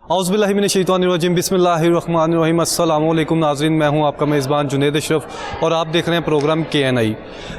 औज़ुबिल्लाहि मिनश्शैतानिर्रजीम बिस्मिल्लाहिर्रहमानिर्रहीम। अस्सलामु अलैकुम नाज़रीन, मैं हूं आपका मेज़बान जुनैद अशरफ और आप देख रहे हैं प्रोग्राम KNI।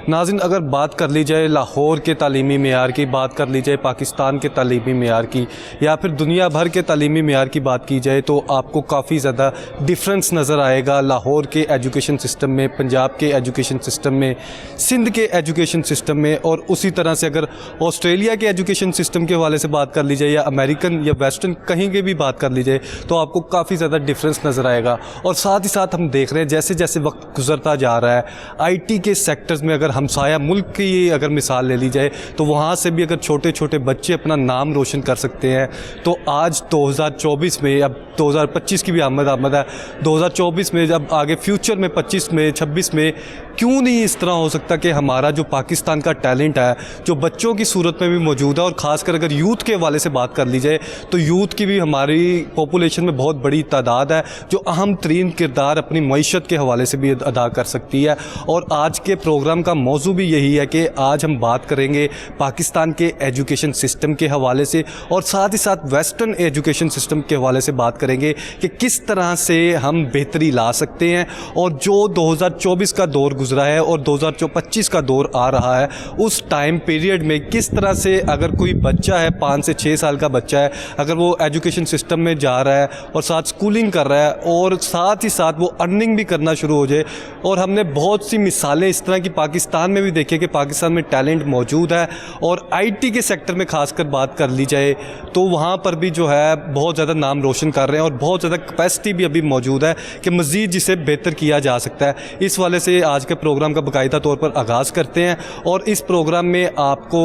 नाज़रीन, अगर बात कर ली जाए लाहौर के तालीमी मेयार की, बात कर ली जाए पाकिस्तान के तालीमी मेयार की, या फिर दुनिया भर के तालीमी मेयार की बात की जाए, तो आपको काफ़ी ज़्यादा डिफरेंस नज़र आएगा लाहौर के एजुकेशन सिस्टम में, पंजाब के एजुकेशन सिस्टम में, सिंध के एजुकेशन सिस्टम में, और उसी तरह से अगर ऑस्ट्रेलिया के एजुकेशन सिस्टम के हवाले से बात कर ली जाए, या अमेरिकन या वेस्टर्न कहीं के भी बात कर ली जाए, तो आपको काफ़ी ज़्यादा डिफरेंस नज़र आएगा। और साथ ही साथ हम देख रहे हैं जैसे जैसे वक्त गुजरता जा रहा है, IT के सेक्टर्स में अगर हमसाया मुल्क की अगर मिसाल ले ली जाए, तो वहाँ से भी अगर छोटे छोटे बच्चे अपना नाम रोशन कर सकते हैं, तो आज 2024 में, अब 2025 की भी आमद है, 2024 में जब आगे फ्यूचर में 25 में 26 में क्यों नहीं इस तरह हो सकता कि हमारा जो पाकिस्तान का टैलेंट है, जो बच्चों की सूरत में भी मौजूद है, और ख़ासकर अगर यूथ के हवाले से बात कर ली जाए, तो यूथ की भी हमारी पॉपुलेशन में बहुत बड़ी तादाद है जो अहम तरीन किरदार अपनी मईशत के हवाले से भी अदा कर सकती है। और आज के प्रोग्राम का मौजू भी यही है कि आज हम बात करेंगे पाकिस्तान के एजुकेशन सिस्टम के हवाले से, और साथ ही साथ वेस्टर्न एजुकेशन सिस्टम के हवाले से बात करेंगे कि किस तरह से हम बेहतरी ला सकते हैं, और जो 2024 का दौर गुजरा है और 2025 का दौर आ रहा है, उस टाइम पीरियड में किस तरह से अगर कोई बच्चा है, 5 से 6 साल का बच्चा है, अगर वो एजुकेशन सिस्टम में जा रहा है और साथ स्कूलिंग कर रहा है और साथ ही साथ वो अर्निंग भी करना शुरू हो जाए। और हमने बहुत सी मिसालें इस तरह की पाकिस्तान में भी देखी कि पाकिस्तान में टैलेंट मौजूद है, और IT के सेक्टर में खासकर बात कर ली जाए तो वहाँ पर भी जो है बहुत ज़्यादा नाम रोशन कर रहे हैं, और बहुत ज़्यादा कैपेसिटी भी अभी मौजूद है कि मज़ीद जिसे बेहतर किया जा सकता है। इस वाले से आज के प्रोग्राम का बाकायदा तौर पर आगाज़ करते हैं, और इस प्रोग्राम में आपको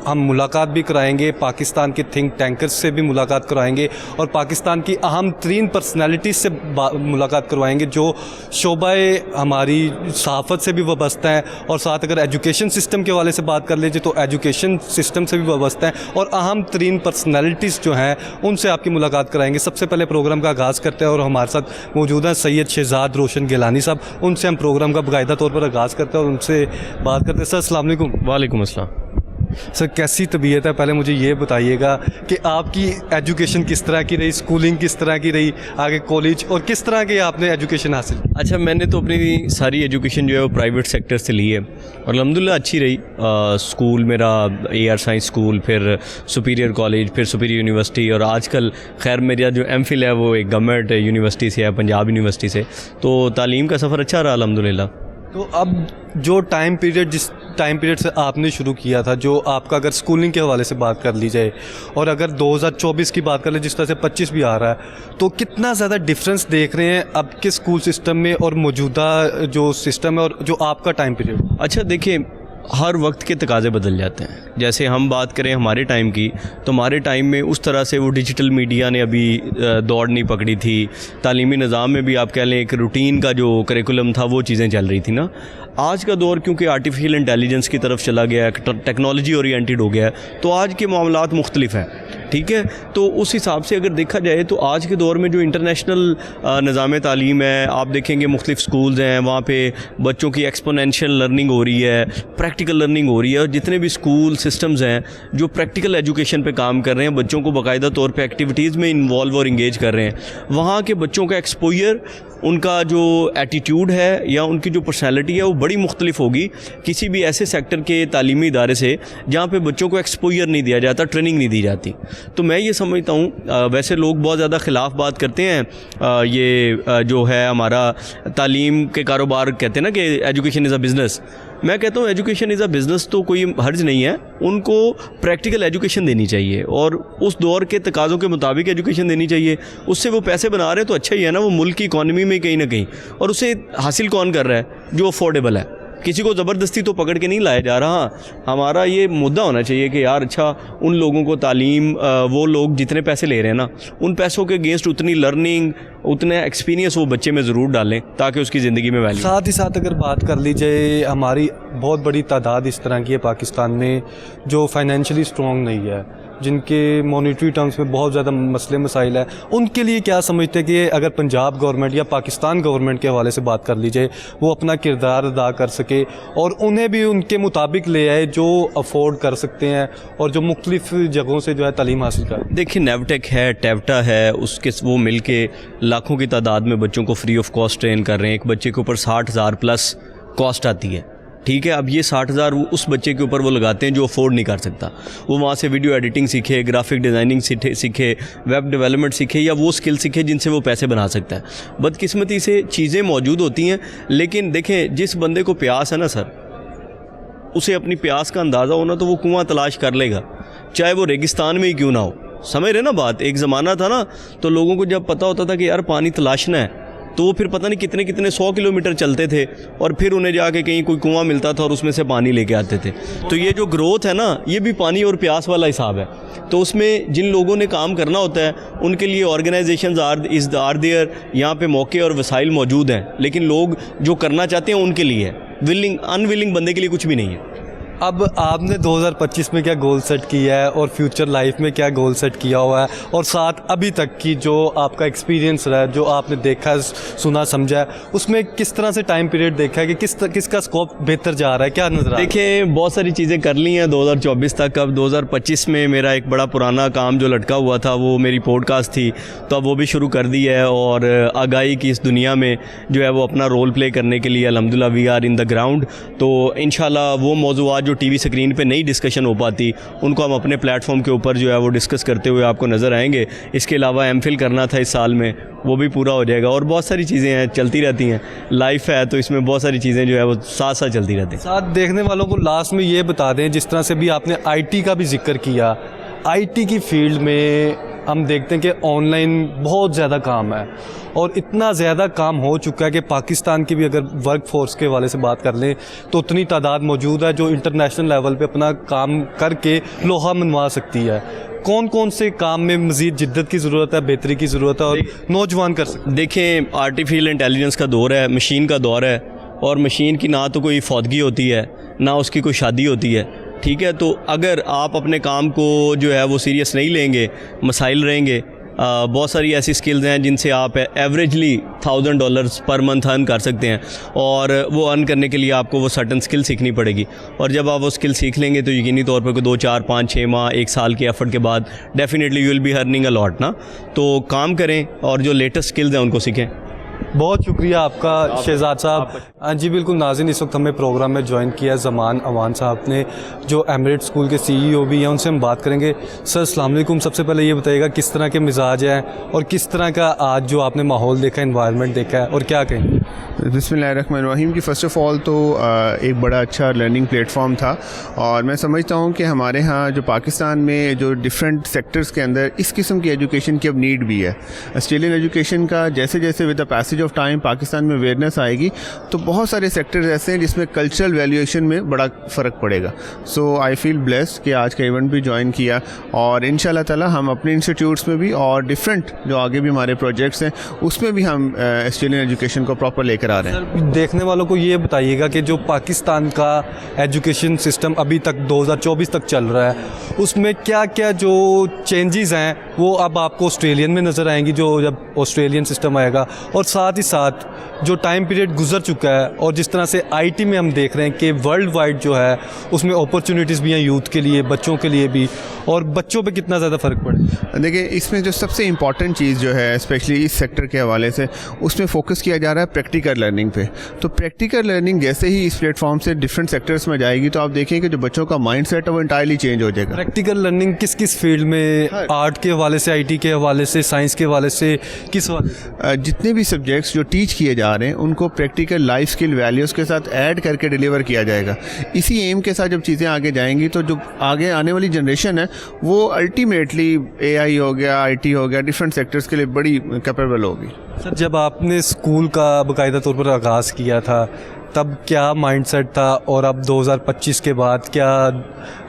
हम मुलाकात भी कराएंगे, पाकिस्तान के थिंक टैंकर्स से भी मुलाकात कराएंगे, और पाकिस्तान की अहम तरीन पर्सनैलिटीज़ से मुलाकात करवाएंगे जो शोबाए हमारी सहाफ़त से भी वाबस्ता है, और साथ अगर एजुकेशन सिस्टम के हवाले से बात कर लीजिए तो एजुकेशन सिस्टम से भी वाबस्ता है, और अहम तरीन पर्सनैलिटीज़ जो हैं उनसे आपकी मुलाकात कराएंगे। सबसे पहले प्रोग्राम का आगाज़ करते हैं और हमारे साथ मौजूद हैं सैयद शहजाद रोशन गिलानी साहब, उनसे हम प्रोग्राम का बाकायदा तौर पर आगाज़ करते हैं और उनसे बात करते हैं। सर अस्सलाम वालेकुम। वालेकुम अस्सलाम। सर कैसी तबीयत है, पहले मुझे ये बताइएगा कि आपकी एजुकेशन किस तरह की रही, स्कूलिंग किस तरह की रही, आगे कॉलेज, और किस तरह की आपने एजुकेशन हासिल की? अच्छा, मैंने तो अपनी सारी एजुकेशन जो है वो प्राइवेट सेक्टर से ली है, और अल्हम्दुलिल्लाह अच्छी रही। स्कूल मेरा AR साइंस स्कूल, फिर सुपीरियर कॉलेज, फिर सुपीरियर यूनिवर्सिटी, और आजकल खैर मेरा जो MPhil है वो एक गवर्नमेंट यूनिवर्सिटी से है, पंजाब यूनिवर्सिटी से। तो तालीम का सफ़र अच्छा रहा अल्हम्दुलिल्लाह। तो अब जो टाइम पीरियड, जिस टाइम पीरियड से आपने शुरू किया था, जो आपका अगर स्कूलिंग के हवाले से बात कर ली जाए, और अगर 2024 की बात कर ले जिस तरह से 25 भी आ रहा है, तो कितना ज़्यादा डिफरेंस देख रहे हैं अब के स्कूल सिस्टम में और मौजूदा जो सिस्टम है और जो आपका टाइम पीरियड? अच्छा देखिए, हर वक्त के तकाज़े बदल जाते हैं। जैसे हम बात करें हमारे टाइम की, तो हमारे टाइम में उस तरह से वो डिजिटल मीडिया ने अभी दौड़ नहीं पकड़ी थी। तालीमी निज़ाम में भी आप कह लें एक रूटीन का जो करिकुलम था वो चीज़ें चल रही थी ना। आज का दौर क्योंकि आर्टिफिशियल इंटेलिजेंस की तरफ चला गया है, टेक्नोलॉजी ओरिएंटेड हो गया है, तो आज के मामलात मुख्तलिफ हैं, ठीक है। तो उस हिसाब से अगर देखा जाए तो आज के दौर में जो इंटरनेशनल निज़ाम तालीम है, आप देखेंगे मुख्तलिफ स्कूल्स हैं, वहाँ पे बच्चों की एक्सपोनेंशियल लर्निंग हो रही है, प्रैक्टिकल लर्निंग हो रही है, और जितने भी स्कूल सिस्टम्स हैं जो प्रैक्टिकल एजुकेशन पे काम कर रहे हैं, बच्चों को बाकायदा तौर पे एक्टिविटीज़ में इन्वॉल्व और इंगेज कर रहे हैं, वहाँ के बच्चों का एक्सपोजर, उनका जो एटीट्यूड है या उनकी जो पर्सनैलिटी है वो बड़ी मुख्तलिफ होगी किसी भी ऐसे सेक्टर के तालीमी इदारे से जहाँ पे बच्चों को एक्सपोजर नहीं दिया जाता, ट्रेनिंग नहीं दी जाती। तो मैं ये समझता हूँ, वैसे लोग बहुत ज़्यादा ख़िलाफ़ बात करते हैं, ये जो है हमारा तालीम के कारोबार कहते हैं ना कि एजुकेशन इज़ अ बिज़नेस। मैं कहता हूँ एजुकेशन इज़ अ बिज़नेस तो कोई हर्ज नहीं है, उनको प्रैक्टिकल एजुकेशन देनी चाहिए और उस दौर के तकाज़ों के मुताबिक एजुकेशन देनी चाहिए। उससे वो पैसे बना रहे हैं तो अच्छा ही है ना, वो मुल्क की इकॉनमी में कहीं ना कहीं, और उसे हासिल कौन कर रहा है? जो अफोर्डेबल है। किसी को ज़बरदस्ती तो पकड़ के नहीं लाया जा रहा। हमारा ये मुद्दा होना चाहिए कि यार अच्छा, उन लोगों को तालीम, वो लोग जितने पैसे ले रहे हैं ना, उन पैसों के अगेंस्ट उतनी लर्निंग, उतने एक्सपीरियंस वो बच्चे में ज़रूर डालें ताकि उसकी ज़िंदगी में वैल्यू। साथ ही साथ अगर बात कर ली जाए, हमारी बहुत बड़ी तादाद इस तरह की है पाकिस्तान में जो फाइनेंशियली स्ट्रॉन्ग नहीं है, جن کے مانیٹری ٹرمز میں بہت زیادہ مسئلے مسائل ہیں، ان کے لیے کیا سمجھتے ہیں کہ اگر پنجاب گورنمنٹ یا پاکستان گورنمنٹ کے حوالے سے بات کر لی جائے وہ اپنا کردار ادا کر سکے اور انہیں بھی ان کے مطابق لے آئے جو افورڈ کر سکتے ہیں اور جو مختلف جگہوں سے جو ہے تعلیم حاصل کریں؟ دیکھیں نیوٹیک ہے، ٹیوٹا ہے، اس کے وہ مل کے لاکھوں کی تعداد میں بچوں کو فری آف کاسٹ ٹرین کر رہے ہیں. ایک بچے کے اوپر 60,000 پلس کاسٹ آتی ہے. ٹھیک ہے، اب یہ 60,000 وہ اس بچے کے اوپر وہ لگاتے ہیں جو افورڈ نہیں کر سکتا. وہ وہاں سے ویڈیو ایڈیٹنگ سیکھے، گرافک ڈیزائننگ سیکھے، ویب ڈیولپمنٹ سیکھے یا وہ اسکل سیکھے جن سے وہ پیسے بنا سکتا ہے. بدقسمتی سے چیزیں موجود ہوتی ہیں، لیکن دیکھیں جس بندے کو پیاس ہے نا سر، اسے اپنی پیاس کا اندازہ ہونا تو وہ کنواں تلاش کر لے گا، چاہے وہ ریگستان میں ہی کیوں نہ ہو. سمجھ رہے نا بات؟ ایک زمانہ تھا نا تو لوگوں کو جب پتہ ہوتا تھا کہ یار پانی تلاشنا ہے تو وہ پھر پتہ نہیں کتنے کتنے 100 کلومیٹر چلتے تھے اور پھر انہیں جا کے کہیں کوئی کنواں ملتا تھا اور اس میں سے پانی لے کے آتے تھے. تو یہ جو گروتھ ہے نا یہ بھی پانی اور پیاس والا حساب ہے. تو اس میں جن لوگوں نے کام کرنا ہوتا ہے ان کے لیے آرگنائزیشنز آر دیئر، یہاں پہ موقع اور وسائل موجود ہیں، لیکن لوگ جو کرنا چاہتے ہیں ان کے لیے ہے، ان ویلنگ بندے کے لیے کچھ بھی نہیں ہے. اب آپ نے 2025 میں کیا گول سیٹ کیا ہے اور فیوچر لائف میں کیا گول سیٹ کیا ہوا ہے، اور ساتھ ابھی تک کی جو آپ کا ایکسپیرینس رہا ہے، جو آپ نے دیکھا ہے، سنا سمجھا ہے، اس میں کس طرح سے ٹائم پیریڈ دیکھا ہے کہ کس کا اسکوپ بہتر جا رہا ہے، کیا نظر آ رہا ہے؟ دیکھیں بہت ساری چیزیں کر لی ہیں 2024 تک. اب 2025 میں میرا ایک بڑا پرانا کام جو لٹکا ہوا تھا وہ میری پوڈ کاسٹ تھی، تو اب وہ بھی شروع کر دی ہے اور آگاہی کی اس دنیا میں جو ہے وہ اپنا رول پلے کرنے کے لیے الحمدللہ we are in the ground. تو انشاءاللہ وہ موضوعات جو ٹی وی اسکرین پہ نہیں ڈسکشن ہو پاتی ان کو ہم اپنے پلیٹ فارم کے اوپر جو ہے وہ ڈسکس کرتے ہوئے آپ کو نظر آئیں گے. اس کے علاوہ ایم فل کرنا تھا اس سال میں، وہ بھی پورا ہو جائے گا. اور بہت ساری چیزیں ہیں چلتی رہتی ہیں، لائف ہے تو اس میں بہت ساری چیزیں جو ہے وہ ساتھ ساتھ چلتی رہتی ہیں. ساتھ دیکھنے والوں کو لاسٹ میں یہ بتا دیں، جس طرح سے بھی آپ نے آئی ٹی کا بھی ذکر کیا، آئی ٹی کی فیلڈ میں ہم دیکھتے ہیں کہ آن لائن بہت زیادہ کام ہے اور اتنا زیادہ کام ہو چکا ہے کہ پاکستان کی بھی اگر ورک فورس کے حوالے سے بات کر لیں تو اتنی تعداد موجود ہے جو انٹرنیشنل لیول پہ اپنا کام کر کے لوہا منوا سکتی ہے. کون سے کام میں مزید جدت کی ضرورت ہے، بہتری کی ضرورت ہے اور نوجوان کر سکتے ہیں؟ دیکھیں آرٹیفیشل انٹیلیجنس کا دور ہے، مشین کا دور ہے، اور مشین کی نہ تو کوئی فوتگی ہوتی ہے نہ اس کی کوئی شادی ہوتی ہے. ٹھیک ہے، تو اگر آپ اپنے کام کو جو ہے وہ سیریس نہیں لیں گے، مسائل رہیں گے. بہت ساری ایسی سکلز ہیں جن سے آپ ایوریجلی $1,000 پر منتھ ارن کر سکتے ہیں، اور وہ ارن کرنے کے لیے آپ کو وہ سرٹن سکل سیکھنی پڑے گی. اور جب آپ وہ سکل سیکھ لیں گے تو یقینی طور پر 2 4 5 6 ماہ 1 سال کے ایفرٹ کے بعد definitely you will be earning a lot نا. تو کام کریں اور جو لیٹسٹ سکلز ہیں ان کو سیکھیں. بہت شکریہ آپ کا شہزاد صاحب. ہاں جی بالکل ناظرین، اس وقت ہمیں پروگرام میں جوائن کیا ہے زمان اوان صاحب نے، جو ایمریٹ اسکول کے CEO بھی ہیں. ان سے ہم بات کریں گے. سر السلام علیکم. سب سے پہلے یہ بتائیے گا کس طرح کے مزاج ہیں اور کس طرح کا آج جو آپ نے ماحول دیکھا، انوائرمنٹ دیکھا ہے، اور کیا کہیں؟ بسم اللہ الرحمن الرحیم. کہ فرسٹ آف آل تو ایک بڑا اچھا لرننگ پلیٹ فارم تھا، اور میں سمجھتا ہوں کہ ہمارے ہاں جو پاکستان میں جو ڈفرینٹ سیکٹرز کے اندر اس قسم کی ایجوکیشن کی اب نیڈ بھی ہے. آسٹریلین ایجوکیشن کا جیسے جیسے with the passage of time Pakistan میں اویئرنیس آئے گی تو بہت سارے سیکٹرز ایسے ہیں جس میں کلچرل ویلیویشن میں بڑا فرق پڑے گا. سو آئی فیل بلیسڈ کہ آج کا ایونٹ بھی جوائن کیا، اور ان شاء اللہ تعالیٰ ہم اپنے انسٹیٹیوٹس میں بھی اور ڈفرینٹ جو آگے بھی ہمارے پروجیکٹس ہیں اس میں بھی ہم آسٹریلین ایجوکیشن کو پراپر لے کر آ رہے ہیں. دیکھنے والوں کو یہ بتائیے گا کہ جو پاکستان کا ایجوکیشن سسٹم ابھی تک 2024 تک چل رہا ہے اس میں کیا کیا جو چینجز ہیں وہ اب آپ کو آسٹریلین میں نظر آئیں گی جو جب آسٹریلین سسٹم آئے گا، اور ساتھ ہی ساتھ جو ٹائم پیریڈ گزر چکا ہے اور جس طرح سے آئی ٹی میں ہم دیکھ رہے ہیں کہ ورلڈ وائڈ جو ہے اس میں اپرچونیٹیز بھی ہیں یوتھ کے لیے، بچوں کے لیے بھی، اور بچوں پہ کتنا زیادہ فرق پڑے؟ دیکھیں اس میں جو سب سے امپورٹنٹ چیز جو ہے اسپیشلی اس سیکٹر کے حوالے سے اس میں فوکس کیا جا رہا ہے پریکٹیکل لرننگ پہ. تو پریکٹیکل لرننگ جیسے ہی اس پلیٹ فارم سے ڈفرینٹ سیکٹرز میں جائے گی تو آپ دیکھیں کہ جو بچوں کا مائنڈ سیٹ ہے وہ انٹائرلی چینج ہو جائے گا. پریکٹیکل لرننگ کس فیلڈ میں؟ آرٹ کے حوالے سے، آئی ٹی کے حوالے سے، سائنس کے حوالے سے، کس حوالے سے؟ جتنے بھی سبجیکٹس جو ٹیچ کیے جا رہے ہیں ان کو پریکٹیکل لائف اسکل ویلیوز کے ساتھ ایڈ کر کے ڈیلیور کیا جائے گا. اسی ایم کے ساتھ جب چیزیں آگے جائیں گی تو جو آگے آنے والی جنریشن ہے وہ الٹیمیٹلی اے آئی ہو گیا، آئی ٹی ہو گیا، ڈفرینٹ سیکٹرز کے لیے بڑی کیپیبل ہوگی. سر جب آپ نے اسکول کا باقاعدہ طور پر آغاز کیا تھا तब क्या माइंडसेट था और अब 2025 के बाद क्या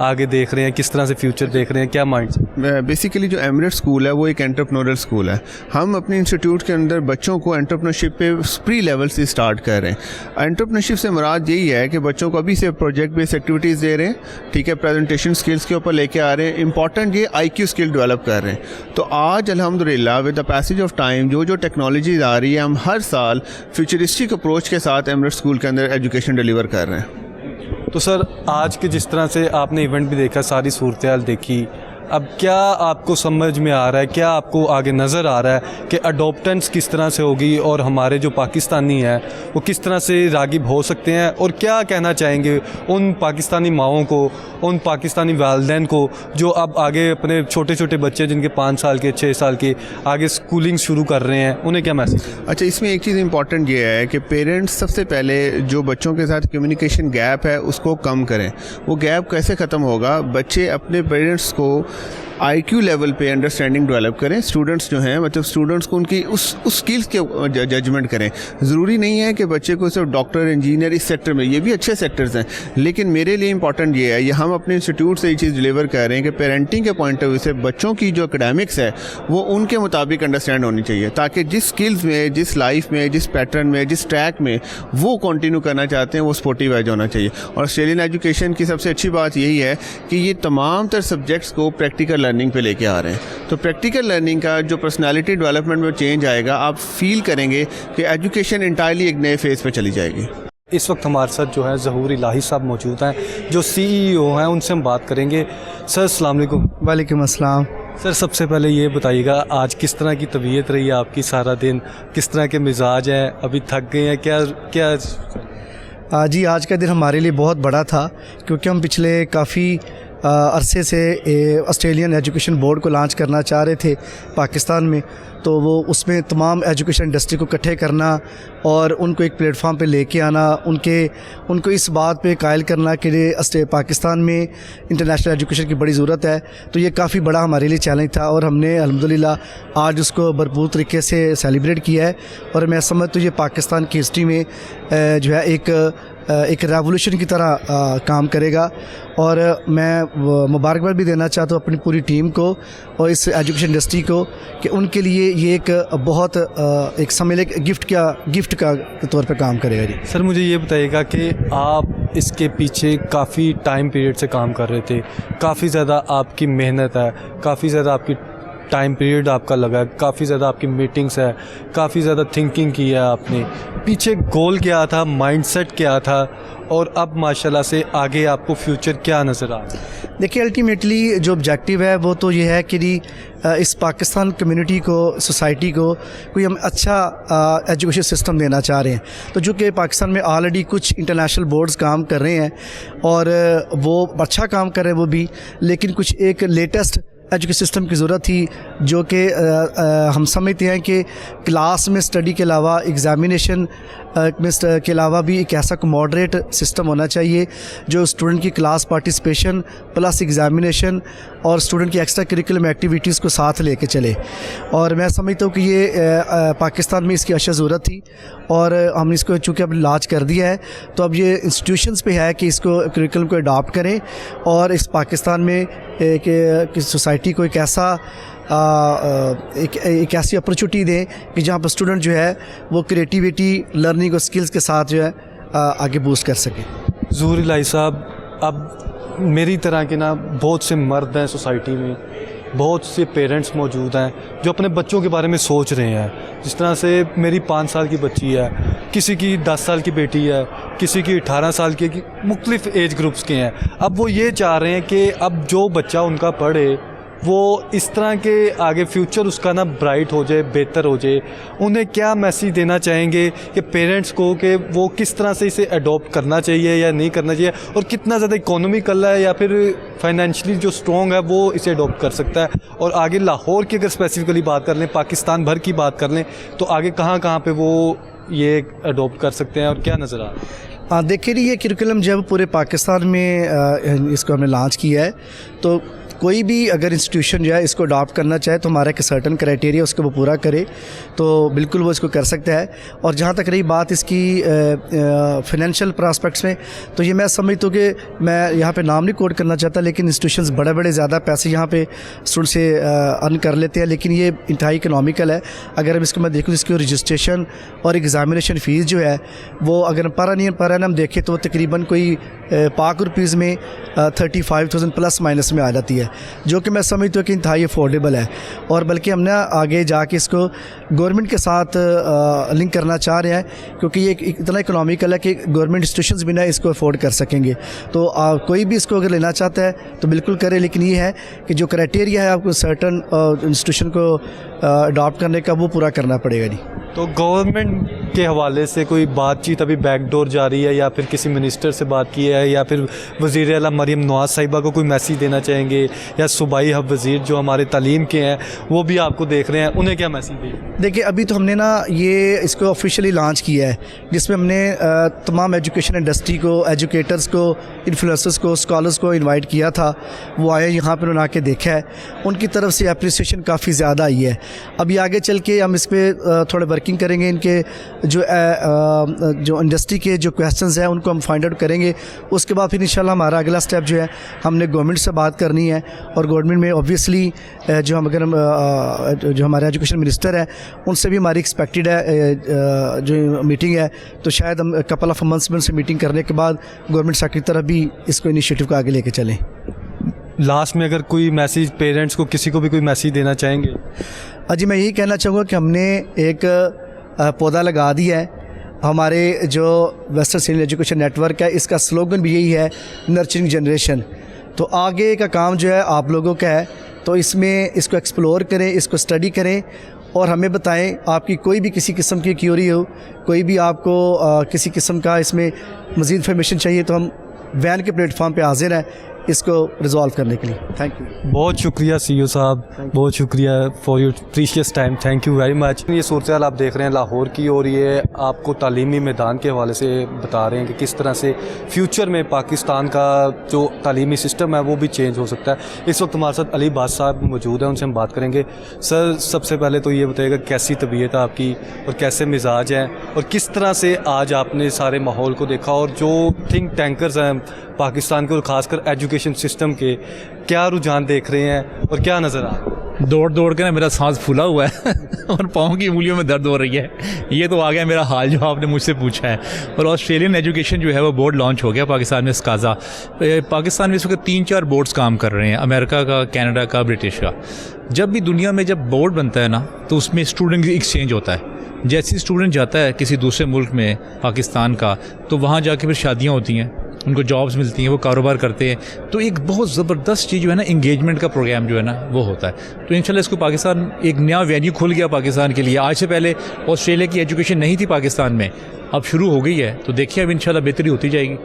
आगे देख रहे हैं, किस तरह से फ्यूचर देख रहे हैं, क्या माइंडसेट? बेसिकली जो एमरेट स्कूल है वो एक एंटरप्रेन्योरल स्कूल है। हम अपने इंस्टीट्यूट के अंदर बच्चों को एंटरप्रेन्योरशिप पे प्री लेवल से स्टार्ट कर रहे हैं। एंटरप्रेन्योरशिप से मुराद यही है कि बच्चों को अभी से प्रोजेक्ट बेस्ड एक्टिविटीज़ दे रहे हैं, ठीक है, प्रेजेंटेशन स्किल्स के ऊपर लेके आ रहे हैं, इंपॉर्टेंट ये IQ स्किल डेवलप कर रहे हैं। तो आज अल्हम्दुलिल्लाह with the passage of time जो टेक्नोलॉजीज आ रही है, हम हर साल फ्यूचरिस्टिक अप्रोच के साथ एमरेट स्कूल के अंदर एजुकेशन डिलीवर कर रहे हैं। तो सर आज के जिस तरह से आपने इवेंट भी देखा, सारी सूरत हाल देखी, अब क्या आपको समझ में आ रहा है, क्या आपको आगे नज़र आ रहा है कि अडोप्टेंस किस तरह से होगी और हमारे जो पाकिस्तानी हैं वो किस तरह से रागिब हो सकते हैं, और क्या कहना चाहेंगे उन पाकिस्तानी माओं को, उन पाकिस्तानी वालिदैन को जो अब आगे अपने छोटे छोटे बच्चे जिनके 5 साल के 6 साल के आगे स्कूलिंग शुरू कर रहे हैं, उन्हें क्या मैसेज? अच्छा, इसमें एक चीज़ इंपॉर्टेंट ये है कि पेरेंट्स सबसे पहले जो बच्चों के साथ कम्युनिकेशन गैप है उसको कम करें। वो गैप कैसे ख़त्म होगा? बच्चे अपने पेरेंट्स को IQ लेवल पे अंडरस्टैंडिंग डेवलप करें। स्टूडेंट्स जो हैं, मतलब स्टूडेंट्स को उनकी उस स्किल्स के जजमेंट करें। ज़रूरी नहीं है कि बच्चे को सिर्फ डॉक्टर, इंजीनियर इस सेक्टर में, ये भी अच्छे सेक्टर्स हैं, लेकिन मेरे लिए इंपॉर्टेंट ये है, ये हम अपने इंस्टीट्यूट से ये चीज़ डिलीवर कर रहे हैं कि पेरेंटिंग के पॉइंट ऑफ व्यू से बच्चों की जो एकेडमिक्स है वो उनके मुताबिक अंडरस्टैंड होनी चाहिए, ताकि जिस स्किल्स में, जिस लाइफ में, जिस पैटर्न में, जिस ट्रैक में वो कंटिन्यू करना चाहते हैं वो स्पोर्टिव एज होना चाहिए। और ऑस्ट्रेलियन एजुकेशन की सबसे अच्छी बात यही है कि ये तमाम तर सब्जेक्ट्स को प्रैक्टिकल लर्निंग पे लेके आ रहे हैं। तो प्रैक्टिकल लर्निंग का जो पर्सनालिटी डेवलपमेंट में चेंज आएगा, आप फील करेंगे कि एजुकेशन इंटायरली एक नए फेज़ पे चली जाएगी। इस वक्त हमारे साथ जो है ज़हूर इलाही साहब मौजूद हैं, जो CEO हैं, उनसे हम बात करेंगे। सर अस्सलाम वालेकुम। वालेकुम अस्सलाम। सर सबसे पहले ये बताइएगा, आज किस तरह की तबीयत रही है आपकी, सारा दिन किस तरह के मिजाज हैं, अभी थक गए हैं क्या? जी, आज का दिन हमारे लिए बहुत बड़ा था क्योंकि हम पिछले काफ़ी अरसे से ऑस्ट्रेलियन एजुकेशन बोर्ड को लॉन्च करना चाह रहे थे पाकिस्तान में। तो वो उसमें तमाम एजुकेशन इंडस्ट्री को इकट्ठे करना और उनको एक प्लेटफॉर्म पे लेके आना, उनको इस बात पे कायल करना कि पाकिस्तान में इंटरनेशनल एजुकेशन की बड़ी ज़रूरत है। तो ये काफ़ी बड़ा हमारे लिए चैलेंज था और हमने अल्हम्दुलिल्लाह आज उसको भरपूर तरीके से सेलिब्रेट किया है। और मैं समझता हूँ ये पाकिस्तान की हिस्ट्री में जो है एक रेवोल्यूशन की तरह काम करेगा। और मैं मुबारकबाद भी देना चाहता हूँ अपनी पूरी टीम को और इस एजुकेशन इंडस्ट्री को कि उनके लिए ये एक बहुत एक समझ लें गिफ्ट का तौर पे काम करेगा। जी सर मुझे ये बताइएगा कि आप इसके पीछे काफ़ी टाइम पीरियड से काम कर रहे थे, काफ़ी ज़्यादा आपकी मेहनत है, काफ़ी ज़्यादा आपकी टाइम पीरियड आपका लगा है, काफ़ी ज़्यादा आपकी मीटिंग्स है, काफ़ी ज़्यादा थिंकिंग की है आपने, पीछे गोल क्या था, माइंडसेट क्या था, और अब माशाल्लाह से आगे आपको फ्यूचर क्या नज़र आ रहा है? देखिए, अल्टीमेटली जो ऑब्जेक्टिव है वो तो ये है कि इस पाकिस्तान कम्युनिटी को, सोसाइटी को कोई हम अच्छा एजुकेशन सिस्टम देना चाह रहे हैं। तो जो कि पाकिस्तान में ऑलरेडी कुछ इंटरनेशनल बोर्ड्स काम कर रहे हैं और वो अच्छा काम कर रहे हैं वो भी, लेकिन कुछ एक लेटेस्ट एजुकेशन सिस्टम की ज़रूरत थी जो कि हम समझते हैं कि क्लास में स्टडी के अलावा एग्ज़ामिनेशन के अलावा भी एक ऐसा मॉडरेट सिस्टम होना चाहिए जो स्टूडेंट की क्लास पार्टिसिपेशन प्लस एग्ज़ामिनेशन और स्टूडेंट की एक्स्ट्रा करिकुलम एक्टिविटीज़ को साथ लेके चले। और मैं समझता हूँ कि ये पाकिस्तान में इसकी अशद ज़रूरत थी और हमने इसको चूँकि अब लॉन्च कर दिया है तो अब ये इंस्टीट्यूशंस पे है कि इसको करिकुलम को अडॉप्ट करें और इस पाकिस्तान में एक सोसाइटी को एक ऐसी अपॉर्चुनिटी दें कि जहाँ पर स्टूडेंट जो है वो क्रिएटिविटी, लर्निंग और स्किल्स के साथ जो है आगे बूस्ट कर सके। ज़हूर इलाही साहब, अब मेरी तरह के ना बहुत से मर्द हैं सोसाइटी में, बहुत से पेरेंट्स मौजूद हैं जो अपने बच्चों के बारे में सोच रहे हैं। जिस तरह से मेरी 5 साल की बच्ची है, किसी की 10 साल की बेटी है, किसी की 18 साल की, मुख्तलिफ एज ग्रुप्स के हैं। अब वो ये चाह रहे हैं कि अब जो बच्चा उनका पढ़े वो इस तरह के आगे फ्यूचर उसका ना ब्राइट हो जाए, बेहतर हो जाए। उन्हें क्या मैसेज देना चाहेंगे कि पेरेंट्स को कि वो किस तरह से इसे अडॉप्ट करना चाहिए या नहीं करना चाहिए, और कितना ज़्यादा इकोनॉमिकल है या फिर फाइनेंशियली जो स्ट्रॉन्ग है वो इसे अडॉप्ट कर सकता है। और आगे लाहौर की अगर स्पेसिफिकली बात कर लें, पाकिस्तान भर की बात कर लें, तो आगे कहाँ पे वो ये अडॉप्ट कर सकते हैं और क्या नज़र आ रहा है? देखिए, ये करिकुलम जब पूरे पाकिस्तान में इसको हमने लॉन्च किया है तो کوئی بھی اگر انسٹیٹیوشن جو ہے اس کو اڈاپٹ کرنا چاہے تو ہمارا ایک سرٹن کرائٹیریا اس کو وہ پورا کرے تو بالکل وہ اس کو کر سکتا ہے. اور جہاں تک رہی بات اس کی فائنینشیل پراسپیکٹس میں, تو یہ میں سمجھتا ہوں کہ میں یہاں پہ نام نہیں کوٹ کرنا چاہتا, لیکن انسٹیٹیوشنز بڑے زیادہ پیسے یہاں پہ اسٹوڈنٹ سے ارن کر لیتے ہیں, لیکن یہ انتہائی اکنامیکل ہے. اگر ہم اس کو میں دیکھوں اس کی رجسٹریشن اور ایگزامینیشن فیس جو ہے وہ اگر پر اینم دیکھیں تو وہ تقریباً کوئی پاک روپیز میں 35,000 پلس مائنس میں آ جاتی ہے, جو کہ میں سمجھتا ہوں کہ انتہائی افورڈیبل ہے. اور بلکہ ہم نے آگے جا کے اس کو گورنمنٹ کے ساتھ لنک کرنا چاہ رہے ہیں, کیونکہ یہ اتنا اکنامیکل ہے کہ گورنمنٹ انسٹیٹیوشنز بھی نہ اس کو افورڈ کر سکیں گے. تو کوئی بھی اس کو اگر لینا چاہتا ہے تو بالکل کرے, لیکن یہ ہے کہ جو کرائٹیریا ہے آپ کو سرٹن انسٹیٹیوشن کو اڈاپٹ کرنے کا وہ پورا کرنا پڑے گا. جی تو گورنمنٹ کے حوالے سے کوئی بات چیت ابھی بیک ڈور جاری ہے, یا پھر کسی منسٹر سے بات کی ہے, یا پھر وزیر اعلیٰ مریم نواز صاحبہ کو کوئی میسیج دینا چاہیں گے, یا صوبائی ہب وزیر جو ہمارے تعلیم کے ہیں وہ بھی آپ کو دیکھ رہے ہیں, انہیں کیا میسیج دیں؟ دیکھیں ابھی تو ہم نے نا یہ اس کو آفیشیلی لانچ کیا ہے, جس میں ہم نے تمام ایجوکیشن انڈسٹری کو, ایجوکیٹرز کو, انفلوئنسرز کو, اسکالرز کو انوائٹ کیا تھا. وہ آئے یہاں پہ انہوں نے آ کے دیکھا ہے, ان کی طرف سے اپریسیشن کافی زیادہ آئی ہے. ابھی آگے چل کے ہم اس پہ تھوڑے ورکنگ کریں گے, ان کے جو انڈسٹری کے جو کویسچنز ہیں ان کو ہم فائنڈ آؤٹ کریں گے. اس کے بعد پھر انشاءاللہ ہمارا اگلا سٹیپ جو ہے ہم نے گورنمنٹ سے بات کرنی ہے, اور گورنمنٹ میں اوبویسلی جو ہمارے ایجوکیشن منسٹر ہیں ان سے بھی ہماری ایکسپیکٹڈ ہے جو میٹنگ ہے, تو شاید ہم کپل آف منتھس میں ان سے میٹنگ کرنے کے بعد گورنمنٹ سیکٹری طرف بھی اس کو انیشیٹو کو آگے لے کے چلیں. لاسٹ میں اگر کوئی میسیج پیرنٹس کو, کسی کو بھی کوئی میسیج دینا چاہیں گے؟ جی میں یہی کہنا چاہوں گا کہ ہم نے ایک پودا لگا دیا ہے. ہمارے جو western senior education network ہے اس کا سلوگن بھی یہی ہے, نرچرنگ جنریشن. تو آگے کا کام جو ہے آپ لوگوں کا ہے, تو اس میں اس کو ایکسپلور کریں, اس کو اسٹڈی کریں, اور ہمیں بتائیں آپ کی کوئی بھی کسی قسم کی کیوری ہو, کوئی بھی آپ کو کسی قسم کا اس میں مزید انفارمیشن چاہیے تو ہم وین کے پلیٹ فارم پہ حاضر ہیں اس کو ریزالو کرنے کے لیے. Thank you. بہت شکریہ سی او صاحب, بہت شکریہ for your precious time, thank you very مچ. یہ صورتحال آپ دیکھ رہے ہیں لاہور کی, اور یہ آپ کو تعلیمی میدان کے حوالے سے بتا رہے ہیں کہ کس طرح سے فیوچر میں پاکستان کا جو تعلیمی سسٹم ہے وہ بھی چینج ہو سکتا ہے. اس وقت ہمارے ساتھ علی باز صاحب موجود ہیں, ان سے ہم بات کریں گے. سر سب سے پہلے تو یہ بتائیے گا کیسی طبیعت ہے آپ کی, اور کیسے مزاج ہیں, اور کس طرح سے آج آپ نے سارے ماحول کو دیکھا, اور جو تھنک ٹینکرز ہیں پاکستان کے اور خاص کر ایجوکیشن سسٹم کے کیا رجحان دیکھ رہے ہیں اور کیا نظر آ رہا ہے؟ دوڑ کے نا میرا سانس پھولا ہوا ہے اور پاؤں کی انگلیوں میں درد ہو رہی ہے. یہ تو آ گیا میرا حال جو آپ نے مجھ سے پوچھا ہے. اور آسٹریلین ایجوکیشن جو ہے وہ بورڈ لانچ ہو گیا پاکستان میں, اسکازا. پاکستان میں اس وقت 3-4 بورڈز کام کر رہے ہیں, امریکہ کا, کینیڈا کا, برٹش کا. جب بھی دنیا میں جب بورڈ بنتا ہے نا تو اس میں اسٹوڈنٹ ایکسچینج ہوتا ہے. جیسے اسٹوڈنٹ جاتا ہے کسی دوسرے ملک میں پاکستان کا, تو وہاں جا کے پھر شادیاں ہوتی ہیں, ان کو جابز ملتی ہیں, وہ کاروبار کرتے ہیں. تو ایک بہت زبردست چیز جو ہے نا, انگیجمنٹ کا پروگرام جو ہے نا وہ ہوتا ہے. تو انشاءاللہ اس کو پاکستان ایک نیا وینیو کھل گیا پاکستان کے لیے. آج سے پہلے آسٹریلیا کی ایجوکیشن نہیں تھی پاکستان میں, اب شروع ہو گئی ہے. تو دیکھیے اب انشاءاللہ بہتری ہوتی جائے گی.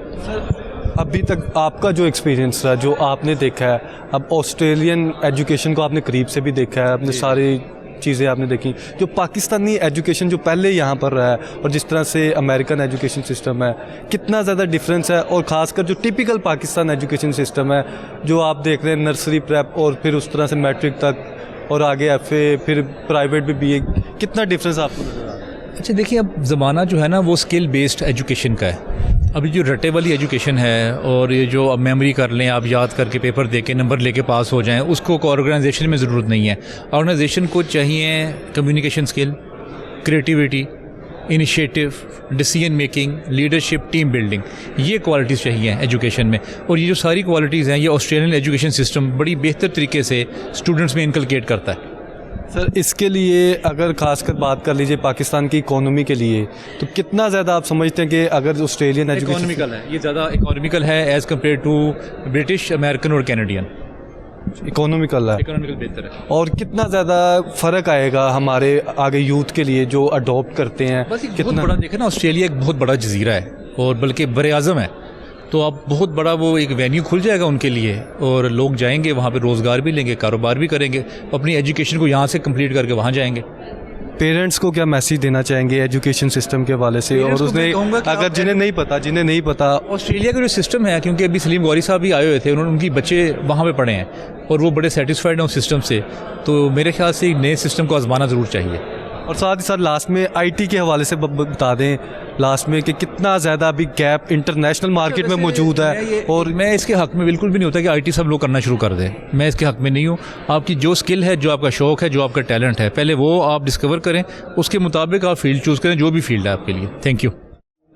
ابھی تک آپ کا جو ایکسپیرینس رہا, جو آپ نے دیکھا ہے, اب آسٹریلین ایجوکیشن کو آپ نے قریب سے بھی دیکھا ہے, اپنے ساری چیزیں آپ نے دیکھی, جو پاکستانی ایجوکیشن جو پہلے یہاں پر رہا ہے اور جس طرح سے امریکن ایجوکیشن سسٹم ہے, کتنا زیادہ ڈفرینس ہے, اور خاص کر جو ٹپیکل پاکستان ایجوکیشن سسٹم ہے جو آپ دیکھ رہے ہیں, نرسری پریپ اور پھر اس طرح سے میٹرک تک اور آگے ایف اے, پھر پرائیویٹ بھی بی اے, کتنا ڈفرینس آپ کو نظر آ رہا ہے؟ اچھا دیکھیے, اب زمانہ جو ہے نا وہ اسکل بیسڈ ایجوکیشن کا ہے. ابھی جو رٹے والی ایجوکیشن ہے, اور یہ جو اب میموری کر لیں, آپ یاد کر کے پیپر دے کے نمبر لے کے پاس ہو جائیں, اس کو آرگنائزیشن میں ضرورت نہیں ہے. آرگنائزیشن کو چاہیے communication skill, creativity, initiative, decision making, leadership, team building. یہ کوالٹیز چاہیے ایجوکیشن میں. اور یہ جو ساری کوالٹیز ہیں یہ آسٹریلین ایجوکیشن سسٹم بڑی بہتر طریقے سے اسٹوڈنٹس میں انکلکیٹ کرتا ہے. سر اس کے لیے اگر خاص کر بات کر لیجیے پاکستان کی اکانومی کے لیے, تو کتنا زیادہ آپ سمجھتے ہیں کہ اگر آسٹریلین اکانومیکل ہے, یہ زیادہ اکانومیکل ہے as compare to British, American اور کینیڈین. اکانومیکل ہے, اکانومیکل بہتر ہے. اور کتنا زیادہ فرق آئے گا ہمارے آگے یوتھ کے لیے جو اڈاپٹ کرتے ہیں؟ بس ایک بہت بڑا دیکھیں نا, آسٹریلیا ایک بہت بڑا جزیرہ ہے اور بلکہ بر اعظم ہے. تو اب بہت بڑا وہ ایک وینیو کھل جائے گا ان کے لیے, اور لوگ جائیں گے وہاں پہ, روزگار بھی لیں گے, کاروبار بھی کریں گے, اپنی ایجوکیشن کو یہاں سے کمپلیٹ کر کے وہاں جائیں گے. पेरेंट्स को क्या मैसेज देना चाहेंगे एजुकेशन सिस्टम के हवाले से, और Parents को उसने मैं कहूँगा कि अगर आप- जिन्हें नहीं पता ऑस्ट्रेलिया का जो सिस्टम है, क्योंकि अभी सलीम गौरी साहब भी आए हुए थे, उन्होंने उनकी बच्चे वहाँ पे पढ़े हैं और वो बड़े सेटिस्फाइड हैं उस सिस्टम से, तो मेरे ख्याल से एक नए सिस्टम को आजमाना ज़रूर चाहिए। और साथ ही साथ लास्ट में आईटी के हवाले से बता दें लास्ट में कि कितना ज़्यादा अभी गैप इंटरनेशनल मार्केट में मौजूद है। और मैं इसके हक़ में बिल्कुल भी नहीं होता कि आईटी सब लोग करना शुरू कर दें, मैं इसके हक़ में नहीं हूँ। आपकी जो स्किल है, जो आपका शौक़ है, जो आपका टैलेंट है, पहले वो आप डिस्कवर करें, उसके मुताबिक आप फील्ड चूज़ करें, जो भी फील्ड है आपके लिए। Thank you.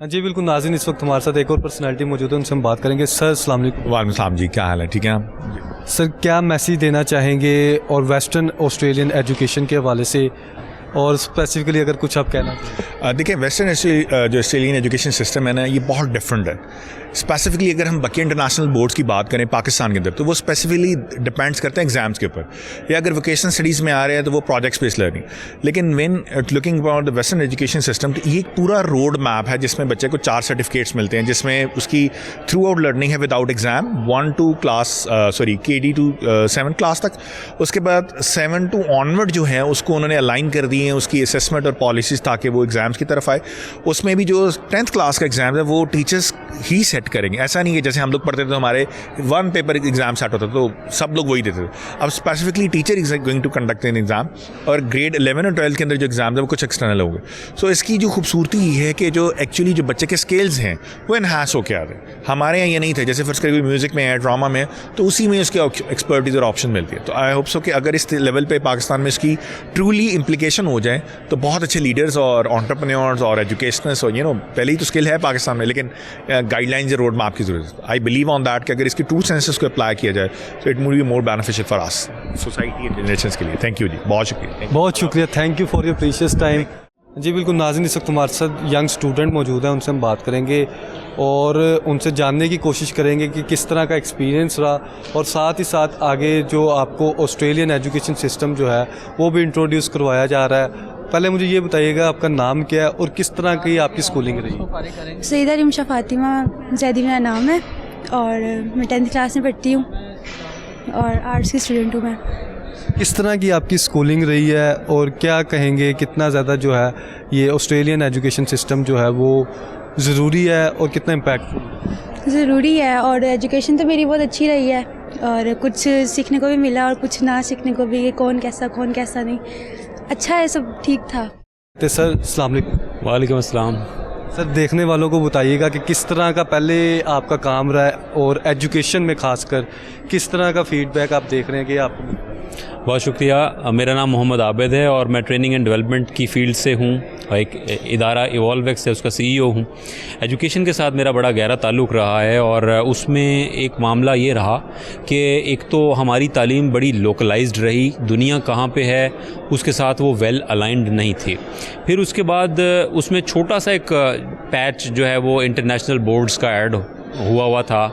जी बिल्कुल नाज़रीन, इस वक्त हमारे साथ एक और पर्सनैलिटी मौजूद है, उनसे हम बात करेंगे। सर अस्सलाम वालेकुम। वालेकुम सलाम जी, क्या हाल है? ठीक है आप? सर क्या मैसेज देना चाहेंगे और वेस्टर्न ऑस्ट्रेलियन एजुकेशन के हवाले से, और स्पेसिफिकली अगर कुछ आप कहना चाहें? देखिए, वेस्टर्न जो ऑस्ट्रेलियन एजुकेशन सिस्टम है ना, ये बहुत डिफरेंट है। स्पेसिफिकली अगर हम बाकी इंटरनेशनल बोर्ड्स की बात करें पाकिस्तान के अंदर, तो वो स्पेसिफिकली डिपेंड्स करते हैं एग्जाम्स के ऊपर, या अगर वोकेशनल स्टडीज़ में आ रहे हैं तो वो प्रोजेक्ट बेस्ड लर्निंग। लेकिन when looking about the western education system, तो ये एक पूरा रोड मैप है जिसमें बच्चे को 4 सर्टिफिकेट्स मिलते हैं, जिसमें उसकी थ्रू आउट लर्निंग है without exam, 1 to KD to 7 class तक। उसके बाद 7 to ऑनवर्ड जो है उसको उन्होंने अलाइन कर दिए हैं उसकी असेसमेंट और पॉलिसीज़, ताकि वो एग्ज़ाम्स की तरफ आए। उसमें भी जो 10th क्लास का एग्ज़ाम है वो टीचर्स ही सेट करेंगे। ऐसा नहीं है जैसे हम लोग पढ़ते थे तो हमारे 1 पेपर एग्जाम सेट होता तो सब लोग वही देते थे। अब specifically teacher is going to conduct an exam, और ग्रेड 11 और 12 के अंदर जो एग्जाम है वो कुछ एक्सटर्नल होंगे। सो इसकी जो खूबसूरती ये है कि जो एक्चुअली जो बच्चे के स्किल्स हैं वो इन्हांस होकर आ रहे हैं। हमारे यहाँ ये नहीं था, जैसे फर्स्ट करिए म्यूज़िक में है, ड्रामा में है, तो उसी में उसके एक्सपर्टीज और ऑप्शन मिलती है। तो आई होप सो कि अगर इस लेवल पे पाकिस्तान में इसकी ट्रूली इम्प्लीकेशन हो जाए तो बहुत अच्छे लीडर्स और एंटरप्रेन्योर्स और एजुकेशनर्स और पहले ही तो स्किल है पाकिस्तान में, लेकिन गाइडलाइंस रोड मैप की जरूरत है। आई बिलीव ऑन दैट कि अगर इसकी ट्रू सेंसेस को अप्लाई किया जाए तो it would be more beneficial for us society and generations के लिए। थैंक यू जी, बहुत शुक्रिया। बहुत शुक्रिया, thank you for your precious time. जी बिल्कुल नाज़रीन, इस वक्त हमारे साथ यंग स्टूडेंट मौजूद हैं, उनसे हम बात करेंगे और उनसे जानने की कोशिश करेंगे कि किस तरह का एक्सपीरियंस रहा, और साथ ही साथ आगे जो आपको ऑस्ट्रेलियन एजुकेशन सिस्टम जो है वो भी इंट्रोड्यूस करवाया जा रहा है। पहले मुझे ये बताइएगा आपका नाम क्या है और किस तरह की आपकी स्कूलिंग रही? सईदा रिमशा फातिमा जैदी मेरा नाम है, और मैं 10th क्लास में पढ़ती हूँ और आर्ट्स की स्टूडेंट हूँ मैं। किस तरह की आपकी स्कूलिंग रही है और क्या कहेंगे कितना ज़्यादा जो है ये ऑस्ट्रेलियन एजुकेशन सिस्टम जो है वो ज़रूरी है और कितना इम्पैक्टफुल? ज़रूरी है, और एजुकेशन तो मेरी बहुत अच्छी रही है, और कुछ सीखने को भी मिला और कुछ ना सीखने को भी, कौन कैसा नहीं, अच्छा है, सब ठीक था। तो सर अस्सलाम वालेकुम। वालेकुम अस्सलाम। सर देखने वालों को बताइएगा कि किस तरह का पहले आपका काम रहा है और एजुकेशन में खासकर किस तरह का फीडबैक आप देख रहे हैं कि आपको? बहुत शुक्रिया। मेरा नाम मोहम्मद आबिद है और मैं ट्रेनिंग एंड डेवलपमेंट की फ़ील्ड से हूँ, एक इदारा इवॉल्वेक्स है उसका CEO हूँ। एजुकेशन के साथ मेरा बड़ा गहरा ताल्लुक़ रहा है, और उसमें एक मामला ये रहा कि एक तो हमारी तालीम बड़ी लोकलाइज्ड रही, दुनिया कहाँ पे है उसके साथ वो वेल अलाइंड नहीं थी। फिर उसके बाद उसमें छोटा सा एक पैच जो है वो इंटरनेशनल बोर्ड्स का ऐड हुआ था,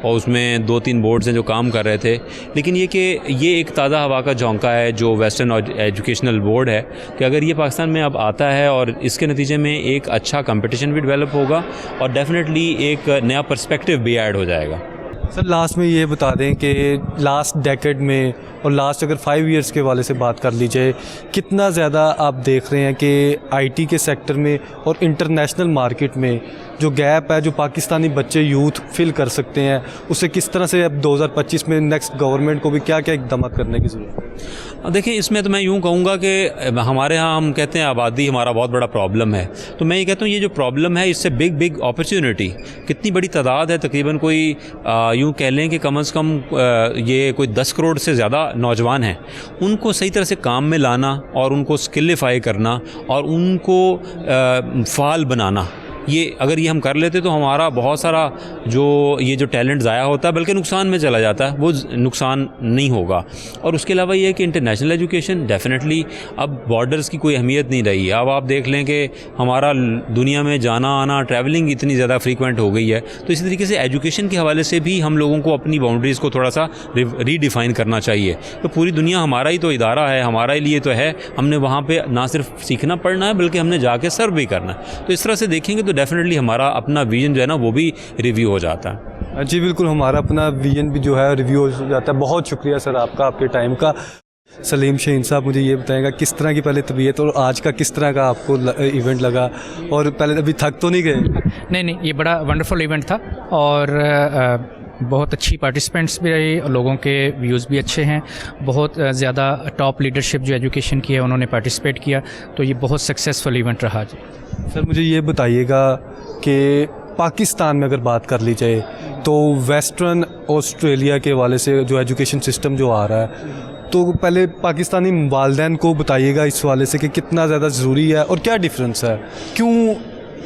और उसमें 2-3 बोर्ड्स हैं जो काम कर रहे थे। लेकिन ये कि ये एक ताज़ा हवा का झोंका है जो वेस्टर्न एजुकेशनल बोर्ड है, कि अगर ये पाकिस्तान में अब आता है और इसके नतीजे में एक अच्छा कंपटीशन भी डेवलप होगा और डेफिनेटली एक नया पर्सपेक्टिव भी ऐड हो जाएगा। सर लास्ट में ये बता दें कि लास्ट डेकेड में और लास्ट अगर 5 इयर्स के वाले से बात कर ली जाए, कितना ज़्यादा आप देख रहे हैं कि आईटी के सेक्टर में और इंटरनेशनल मार्केट में जो गैप है जो पाकिस्तानी बच्चे यूथ फिल कर सकते हैं, उसे किस तरह से अब 2025 में नेक्स्ट गवर्नमेंट को भी क्या क्या इक़दाम करने की ज़रूरत है? देखिए, इसमें तो मैं यूँ कहूँगा कि हमारे यहाँ हम कहते हैं आबादी हमारा बहुत बड़ा प्रॉब्लम है, तो मैं ये कहता हूँ ये जो प्रॉब्लम है इससे बिग अपॉर्चुनिटी, कितनी बड़ी तादाद है, तकरीबन कोई यूँ कह लें कि कम से कम ये कोई 10 करोड़ से ज़्यादा नौजवान हैं, उनको सही तरह से काम में लाना और उनको स्किलिफाई करना और उनको फ़ाल बनाना, ये अगर ये हम कर लेते तो हमारा बहुत सारा जो टैलेंट ज़ाया होता है बल्कि नुकसान में चला जाता है, वो नुकसान नहीं होगा। और उसके अलावा ये है कि इंटरनेशनल एजुकेशन डेफिनेटली अब बॉर्डर्स की कोई अहमियत नहीं रही। अब आप देख लें कि हमारा दुनिया में जाना आना, ट्रैवलिंग इतनी ज़्यादा फ्रीक्वेंट हो गई है, तो इसी तरीके से एजुकेशन के हवाले से भी हम लोगों को अपनी बाउंड्रीज़ को थोड़ा सा रीडिफ़ाइन करना चाहिए। तो पूरी दुनिया हमारा ही तो इदारा है, हमारे लिए तो है, हमने वहाँ पर ना सिर्फ सीखना पढ़ना है बल्कि हमने जाके सर्व भी करना है। तो इस तरह से देखेंगे तो डेफिनेटली हमारा अपना विजन जो है ना वो भी रिव्यू हो जाता है। जी बिल्कुल, हमारा अपना विजन भी जो है रिव्यू हो जाता है। बहुत शुक्रिया सर आपका, आपके टाइम का। सलीम शहीन साहब, मुझे ये बताएगा किस तरह की पहले तबीयत और आज का किस तरह का आपको इवेंट लगा, और पहले अभी थक तो नहीं गए? नहीं, ये बड़ा वंडरफुल इवेंट था और बहुत अच्छी पार्टिसिपेंट्स भी रही, लोगों के व्यूज़ भी अच्छे हैं, बहुत ज़्यादा टॉप लीडरशिप जो एजुकेशन की है उन्होंने पार्टिसिपेट किया, तो ये बहुत सक्सेसफुल इवेंट रहा जी। सर मुझे ये बताइएगा कि पाकिस्तान में अगर बात कर ली जाए तो वेस्टर्न ऑस्ट्रेलिया के हवाले से जो एजुकेशन सिस्टम जो आ रहा है, तो पहले पाकिस्तानी वालिदैन को बताइएगा इस हवाले से कि कितना ज़्यादा ज़रूरी है और क्या डिफरेंस है, क्यों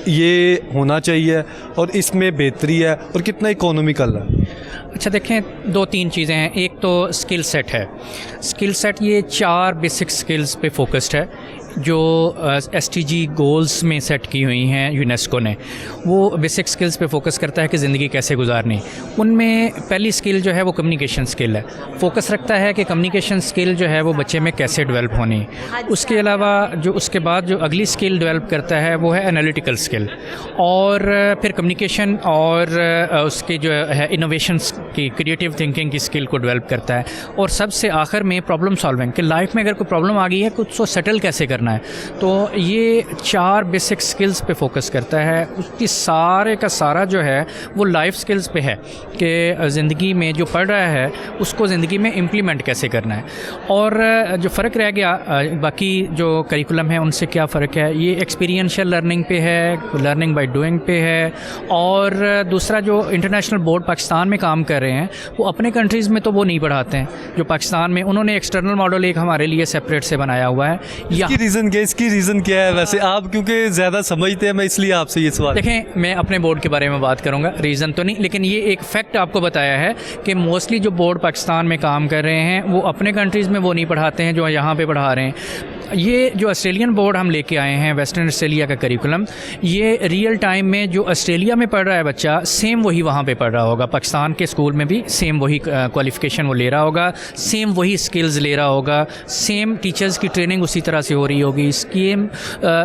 ये होना चाहिए और इसमें बेहतरी है और कितना इकोनॉमिकल है। अच्छा देखें, 2-3 चीज़ें हैं। एक तो स्किल सेट है। स्किल सेट ये 4 बेसिक स्किल्स पे फोकस्ड है जो SDG गोल्स में सेट की हुई हैं यूनेस्को ने। वो बेसिक स्किल्स पे फोकस करता है कि ज़िंदगी कैसे गुजारनी। उनमें पहली स्किल जो है वो कम्युनिकेशन स्किल है, फोकस रखता है कि कम्युनिकेशन स्किल जो है वो बच्चे में कैसे डेवलप होनी। उसके अलावा जो उसके बाद जो अगली स्किल डेवलप करता है वो है एनालिटिकल स्किल, और फिर कम्युनिकेशन और उसके जो है इनोवेशंस की, क्रिएटिव थिंकिंग की स्किल को डेवलप करता है, और सबसे आखिर में प्रॉब्लम सॉल्विंग, कि लाइफ में अगर कोई प्रॉब्लम आ गई है कुछ तो सेटल कैसे करना है। तो ये 4 बेसिक स्किल्स पे फोकस करता है। उसकी सारे का सारा जो है वो लाइफ स्किल्स पे है कि ज़िंदगी में जो पढ़ रहा है उसको ज़िंदगी में इम्प्लीमेंट कैसे करना है। और जो फ़र्क रह गया बाकी जो करिकुलम है उनसे क्या फ़र्क है, ये एक्सपीरियंशियल लर्निंग पे है, लर्निंग बाय डूइंग पे है। और दूसरा जो इंटरनेशनल बोर्ड पाकिस्तान में काम कर रहे हैं वो अपने कंट्रीज़ में तो वो नहीं पढ़ाते हैं जो पाकिस्तान में, उन्होंने एक्सटर्नल मॉडल एक हमारे लिए सेपरेट से बनाया हुआ है। इसकी रीज़न क्या है वैसे? आप क्योंकि ज़्यादा समझते हैं, मैं इसलिए आपसे ये सवाल। देखें, मैं अपने बोर्ड के बारे में बात करूंगा, रीज़न तो नहीं, लेकिन ये एक फैक्ट आपको बताया है कि मोस्टली जो बोर्ड पाकिस्तान में काम कर रहे हैं वो अपने कंट्रीज़ में वो नहीं पढ़ाते हैं जो यहाँ पे पढ़ा रहे हैं। ये जो ऑस्ट्रेलियन बोर्ड हम लेके आए हैं, वेस्टर्न ऑस्ट्रेलिया का करिकुलम, ये रियल टाइम में जो ऑस्ट्रेलिया में पढ़ रहा है बच्चा सेम वही वहाँ पे पढ़ रहा होगा, पाकिस्तान के स्कूल में भी सेम वही क्वालिफ़िकेशन वो ले रहा होगा, सेम वही स्किल्स ले रहा होगा, सेम टीचर्स की ट्रेनिंग उसी तरह से हो रही होगी, स्कीम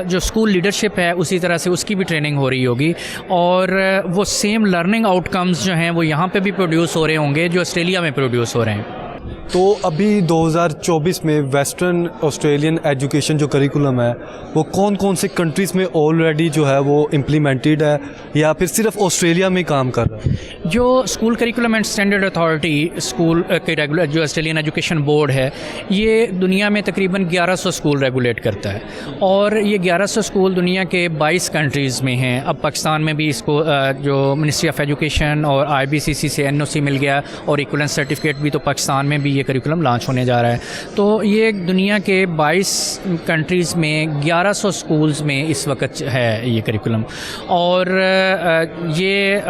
जो स्कूल लीडरशिप है उसी तरह से उसकी भी ट्रेनिंग हो रही होगी, और वो सेम लर्निंग आउटकम्स जो हैं वो यहाँ पे भी प्रोड्यूस हो रहे होंगे जो ऑस्ट्रेलिया में प्रोड्यूस हो रहे हैं। तो अभी 2024 में वेस्टर्न ऑस्ट्रेलियन एजुकेशन जो करिकुलम है वो कौन कौन से कंट्रीज़ में ऑलरेडी जो है वो इम्प्लीमेंटेड है या फिर सिर्फ ऑस्ट्रेलिया में काम कर रहा है? जो school curriculum and standard authority school के रेगुलर जो ऑस्ट्रेलियन एजुकेशन बोर्ड है, ये दुनिया में तकरीबन 1100 स्कूल रेगुलेट करता है, और ये 1100 स्कूल दुनिया के 22 कंट्रीज़ में हैं। अब पाकिस्तान में भी इसको जो मिनिस्ट्री ऑफ एजुकेशन और IBCC से NOC मिल गया और इक्विवेलेंस सर्टिफिकेट भी, तो पाकिस्तान में भी ये करिकुलम लॉन्च होने जा रहा है। तो ये दुनिया के 22 कंट्रीज़ में 1100 स्कूल्स में इस वक्त है ये करिकुलम, और ये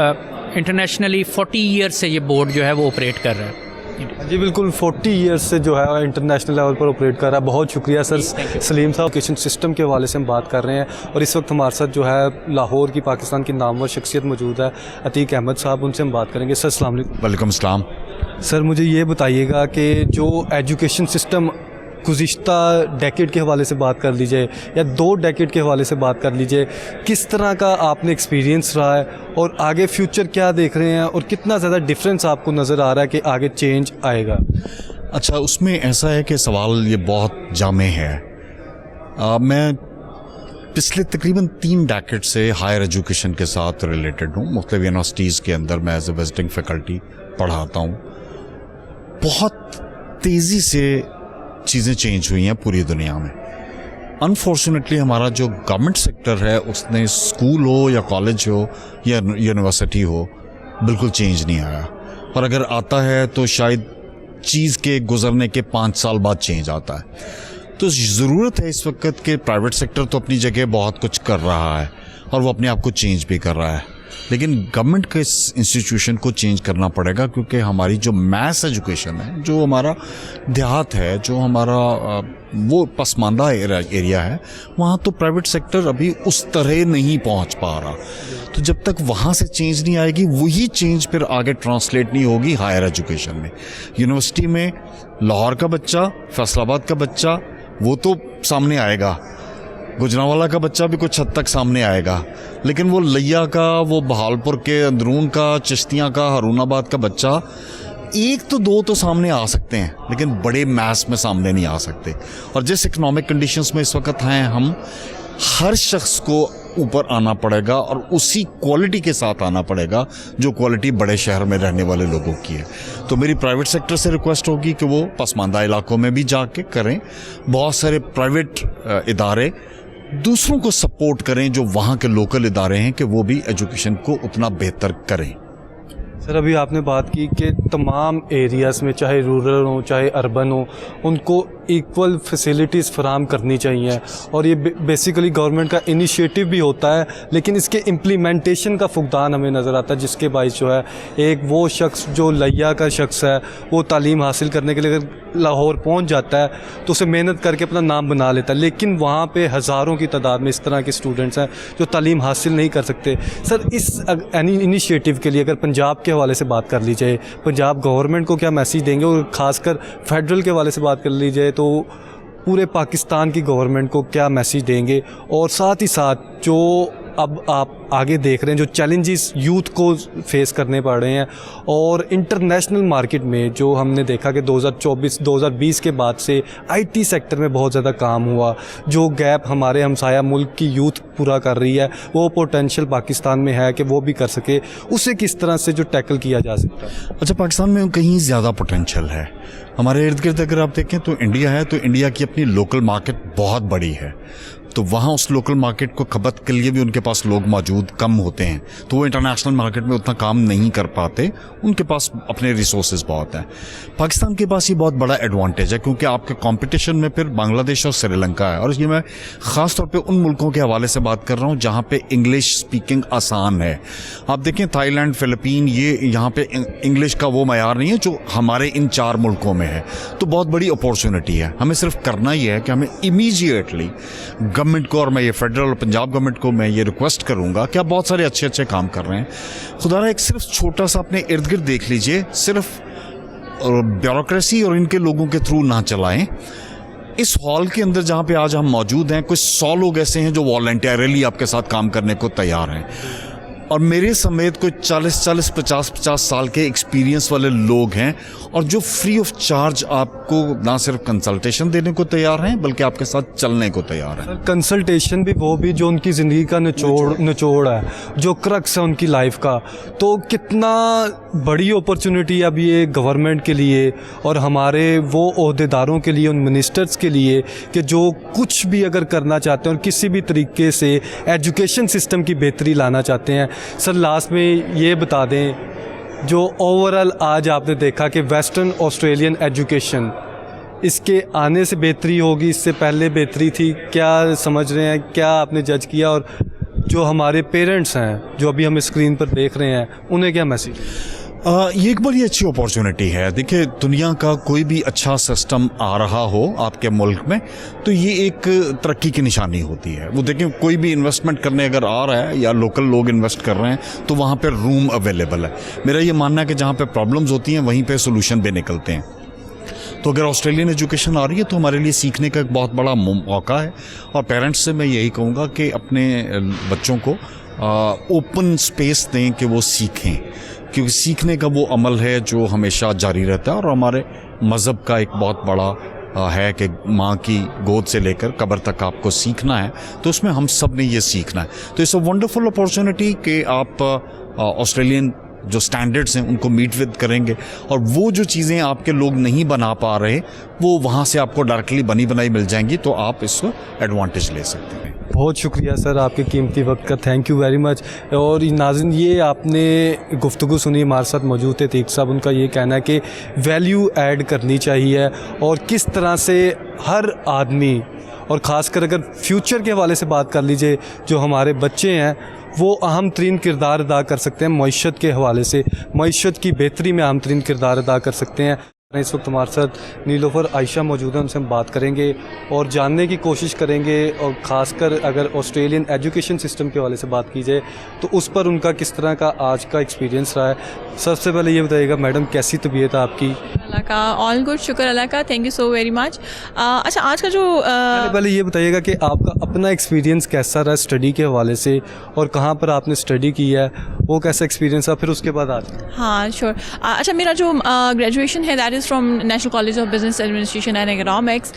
इंटरनेशनली 40 ईयर्स से ये बोर्ड जो है वो ऑपरेट कर रहा है। जी बिल्कुल, 40 ईयर्स से जो है इंटरनेशनल लेवल पर ऑपरेट कर रहा है। बहुत शुक्रिया सर सलीम साहब। एजुकेशन सिस्टम के हवाले से हम बात कर रहे हैं और इस वक्त हमारे साथ जो है लाहौर की पाकिस्तान की नामवर शख्सियत मौजूद है, अतीक अहमद साहब, उनसे हम बात करेंगे। सर अस्सलाम वालेकुम। वालेकुम अस्सलाम। सर मुझे ये बताइएगा कि जो एजुकेशन सिस्टम गुज़िश्ता डेकेड के हवाले से बात कर लीजिए या 2 डेकेड के हवाले से बात कर लीजिए, किस तरह का आपने एक्सपीरियंस रहा है और आगे फ्यूचर क्या देख रहे हैं और कितना ज़्यादा डिफरेंस आपको नज़र आ रहा है कि आगे चेंज आएगा? अच्छा, उसमें ऐसा है कि सवाल ये बहुत जामे है। मैं पिछले तकरीबन 3 डेकेड से हायर एजुकेशन के साथ रिलेटेड हूँ। मुख्तलिफ यूनिवर्सिटीज़ के अंदर मैं एज ए विजिटिंग फैकल्टी पढ़ाता हूँ। बहुत तेज़ी से चीज़ें चेंज हुई हैं पूरी दुनिया में। अनफॉर्चुनेटली हमारा जो गवर्नमेंट सेक्टर है उसने स्कूल हो या कॉलेज हो या यूनिवर्सिटी हो बिल्कुल चेंज नहीं आया, और अगर आता है तो शायद चीज़ के गुजरने के 5 साल बाद चेंज आता है। तो ज़रूरत है इस वक्त के प्राइवेट सेक्टर तो अपनी जगह बहुत कुछ कर रहा है और वो अपने आप को चेंज भी कर रहा है, लेकिन गवर्नमेंट के इस इंस्टीट्यूशन को चेंज करना पड़ेगा, क्योंकि हमारी जो मैस एजुकेशन है, जो हमारा देहात है, जो हमारा वो पसमानदा एरिया है, वहाँ तो प्राइवेट सेक्टर अभी उस तरह नहीं पहुँच पा रहा। तो जब तक वहाँ से चेंज नहीं आएगी, वही चेंज फिर आगे ट्रांसलेट नहीं होगी हायर एजुकेशन में। यूनिवर्सिटी में लाहौर का बच्चा, फैसलाबाद का बच्चा वो तो सामने आएगा, गुजरांवाला का बच्चा भी कुछ हद तक सामने आएगा, लेकिन वो लिया का, वो बहालपुर के अंदरून का, चिश्तियाँ का, हारूनाबाद का बच्चा एक तो दो तो सामने आ सकते हैं, लेकिन बड़े मैस में सामने नहीं आ सकते। और जिस इकोनॉमिक कंडीशंस में इस वक्त हैं हम, हर शख्स को ऊपर आना पड़ेगा और उसी क्वालिटी के साथ आना पड़ेगा जो क्वालिटी बड़े शहर में रहने वाले लोगों की है। तो मेरी प्राइवेट सेक्टर से रिक्वेस्ट होगी कि वो पसमानदा इलाकों में भी जाके करें। बहुत सारे प्राइवेट इदारे दूसरों को सपोर्ट करें जो वहाँ के लोकल इदारे हैं कि वो भी एजुकेशन को उतना बेहतर करें। सर अभी आपने बात की कि तमाम एरियाज़ में, चाहे रूरल हो चाहे अर्बन हो, उनको इक्वल फैसिलिटीज़ फराहम करनी चाहिए, और ये बेसिकली गवर्नमेंट का इनिशिएटिव भी होता है, लेकिन इसके इम्प्लीमेंटेशन का फुकदान हमें नज़र आता है, जिसके बायस जो है एक वो शख्स जो लैया का शख्स है वो तालीम हासिल करने के लिए अगर लाहौर पहुंच जाता है तो उसे मेहनत करके अपना नाम बना लेता है, लेकिन वहाँ पे हज़ारों की तादाद में इस तरह के स्टूडेंट्स हैं जो तालीम हासिल नहीं कर सकते। सर इस इनिशिएटिव के लिए अगर पंजाब के हवाले से बात कर ली जाए, पंजाब गवर्नमेंट को क्या मैसेज देंगे, और ख़ासकर फेडरल के हवाले से बात कर ली जाए तो पूरे पाकिस्तान की गवर्नमेंट को क्या मैसेज देंगे, और साथ ही साथ जो अब आप आगे देख रहे हैं जो चैलेंजेस यूथ को फेस करने पड़ रहे हैं, और इंटरनेशनल मार्केट में जो हमने देखा कि 2024-2020 के बाद से आईटी सेक्टर में बहुत ज़्यादा काम हुआ, जो गैप हमारे हमसाया मुल्क की यूथ पूरा कर रही है, वो पोटेंशियल पाकिस्तान में है कि वो भी कर सके, उसे किस तरह से जो टैकल किया जा सकता है? अच्छा, पाकिस्तान में कहीं ज़्यादा पोटेंशियल है। हमारे इर्द गिर्द अगर आप देखें तो इंडिया है, तो इंडिया की अपनी लोकल मार्केट बहुत बड़ी है, तो वहाँ उस लोकल मार्केट को खपत के लिए भी उनके पास लोग मौजूद कम होते हैं, तो वो इंटरनेशनल मार्केट में उतना काम नहीं कर पाते, उनके पास अपने रिसोर्सेज बहुत हैं। पाकिस्तान के पास ये बहुत बड़ा एडवांटेज है क्योंकि आपके कंपटीशन में फिर बांग्लादेश और श्रीलंका है, और ये मैं ख़ास तौर पे उन मुल्कों के हवाले से बात कर रहा हूँ जहाँ पे इंग्लिश स्पीकिंग आसान है। आप देखें थाईलैंड, फिलिपीन, ये यहाँ पे इंग्लिश का वो मयार नहीं है जो हमारे इन 4 मुल्कों में है, तो बहुत बड़ी अपॉर्चुनिटी है। हमें सिर्फ करना ही है कि हमें इमीडिएटली गवर्नमेंट को, और मैं ये फेडरल और पंजाब गवर्नमेंट को मैं ये रिक्वेस्ट करूंगा कि आप बहुत सारे अच्छे अच्छे काम कर रहे हैं, खुदा एक सिर्फ छोटा सा अपने इर्द गिर्द देख लीजिए, सिर्फ ब्यूरोक्रेसी और इनके लोगों के थ्रू ना चलाएं। इस हॉल के अंदर जहाँ पे आज हम मौजूद हैं, कुछ 100 लोग ऐसे हैं जो वॉलंटियरली आपके साथ काम करने को तैयार हैं, और मेरे समेत कोई 40-40, 50-50 साल के एक्सपीरियंस वाले लोग हैं, और जो फ्री ऑफ चार्ज आपको ना सिर्फ कंसल्टेशन देने को तैयार हैं बल्कि आपके साथ चलने को तैयार हैं। कंसल्टेशन भी वो भी जो उनकी ज़िंदगी का निचोड़ है, जो क्रक्स है उनकी लाइफ का, तो कितना बड़ी अपॉर्चुनिटी अब ये गवर्नमेंट के लिए और हमारे वो ओहदेदारों के लिए, उन मिनिस्टर्स के लिए कि जो कुछ भी अगर करना चाहते हैं और किसी भी तरीके से एजुकेशन सिस्टम की बेहतरी लाना चाहते हैं। सर लास्ट में ये बता दें, जो ओवरऑल आज आपने देखा कि वेस्टर्न ऑस्ट्रेलियन एजुकेशन, इसके आने से बेहतरी होगी, इससे पहले बेहतरी थी, क्या समझ रहे हैं, क्या आपने जज किया, और जो हमारे पेरेंट्स हैं जो अभी हम स्क्रीन पर देख रहे हैं उन्हें क्या मैसेज? ये एक बड़ी अच्छी अपॉर्चुनिटी है। देखिए, दुनिया का कोई भी अच्छा सिस्टम आ रहा हो आपके मुल्क में तो ये एक तरक्की की निशानी होती है। वो देखें, कोई भी इन्वेस्टमेंट करने अगर आ रहा है या लोकल लोग इन्वेस्ट कर रहे हैं तो वहाँ पे रूम अवेलेबल है। मेरा ये मानना है कि जहाँ पे प्रॉब्लम्स होती हैं वहीं पे सोल्यूशन भी निकलते हैं। तो अगर ऑस्ट्रेलियन एजुकेशन आ रही है तो हमारे लिए सीखने का एक बहुत बड़ा मौका है, और पेरेंट्स से मैं यही कहूँगा कि अपने बच्चों को ओपन स्पेस दें कि वो सीखें, क्योंकि सीखने का वो अमल है जो हमेशा जारी रहता है, और हमारे मज़हब का एक बहुत बड़ा है कि माँ की गोद से लेकर कब्र तक आपको सीखना है, तो उसमें हम सब ने ये सीखना है। तो इट्स अ वंडरफुल अपॉर्चुनिटी कि आप ऑस्ट्रेलियन जो स्टैंडर्ड्स हैं उनको मीट विद करेंगे, और वो जो चीज़ें आपके लोग नहीं बना पा रहे वो वहाँ से आपको डायरेक्टली बनी बनाई मिल जाएंगी, तो आप इसको एडवांटेज ले सकते हैं। बहुत शुक्रिया सर आपके कीमती वक्त का, थैंक यू वेरी मच। और नाज़रीन, ये आपने गुफ्तगू सुनी, हमारे साथ मौजूद थे तीक साहब, उनका ये कहना है कि वैल्यू ऐड करनी चाहिए, और किस तरह से हर आदमी, और ख़ासकर अगर फ्यूचर के हवाले से बात कर लीजिए, जो हमारे बच्चे हैं वो अहम तरीन किरदार अदा कर सकते हैं मईशत के हवाले से, मईशत की बेहतरी में अहम तरीन किरदार अदा कर सकते हैं। इस वक्त हमारे साथ नीलोफर आयशा मौजूद है, उनसे हम बात करेंगे और जानने की कोशिश करेंगे, और ख़ासकर अगर ऑस्ट्रेलियन एजुकेशन सिस्टम के हवाले से बात की जाए तो उस पर उनका किस तरह का आज का एक्सपीरियंस रहा है। सबसे पहले ये बताइएगा मैडम, कैसी तबीयत है आपकी, اللہ کا آل گڈ, شکر اللہ کا, thank you so very much. اچھا آج کا جو پہلے یہ بتائیے گا کہ آپ کا اپنا ایکسپیرینس کیسا رہا اسٹڈی کے حوالے سے, اور کہاں پر آپ نے اسٹڈی کی ہے, وہ کیسا ایکسپیرینس تھا, پھر اس کے بعد آتے ہیں. ہاں شیور. اچھا میرا جو گریجویشن ہے that is from national college of business administration and economics.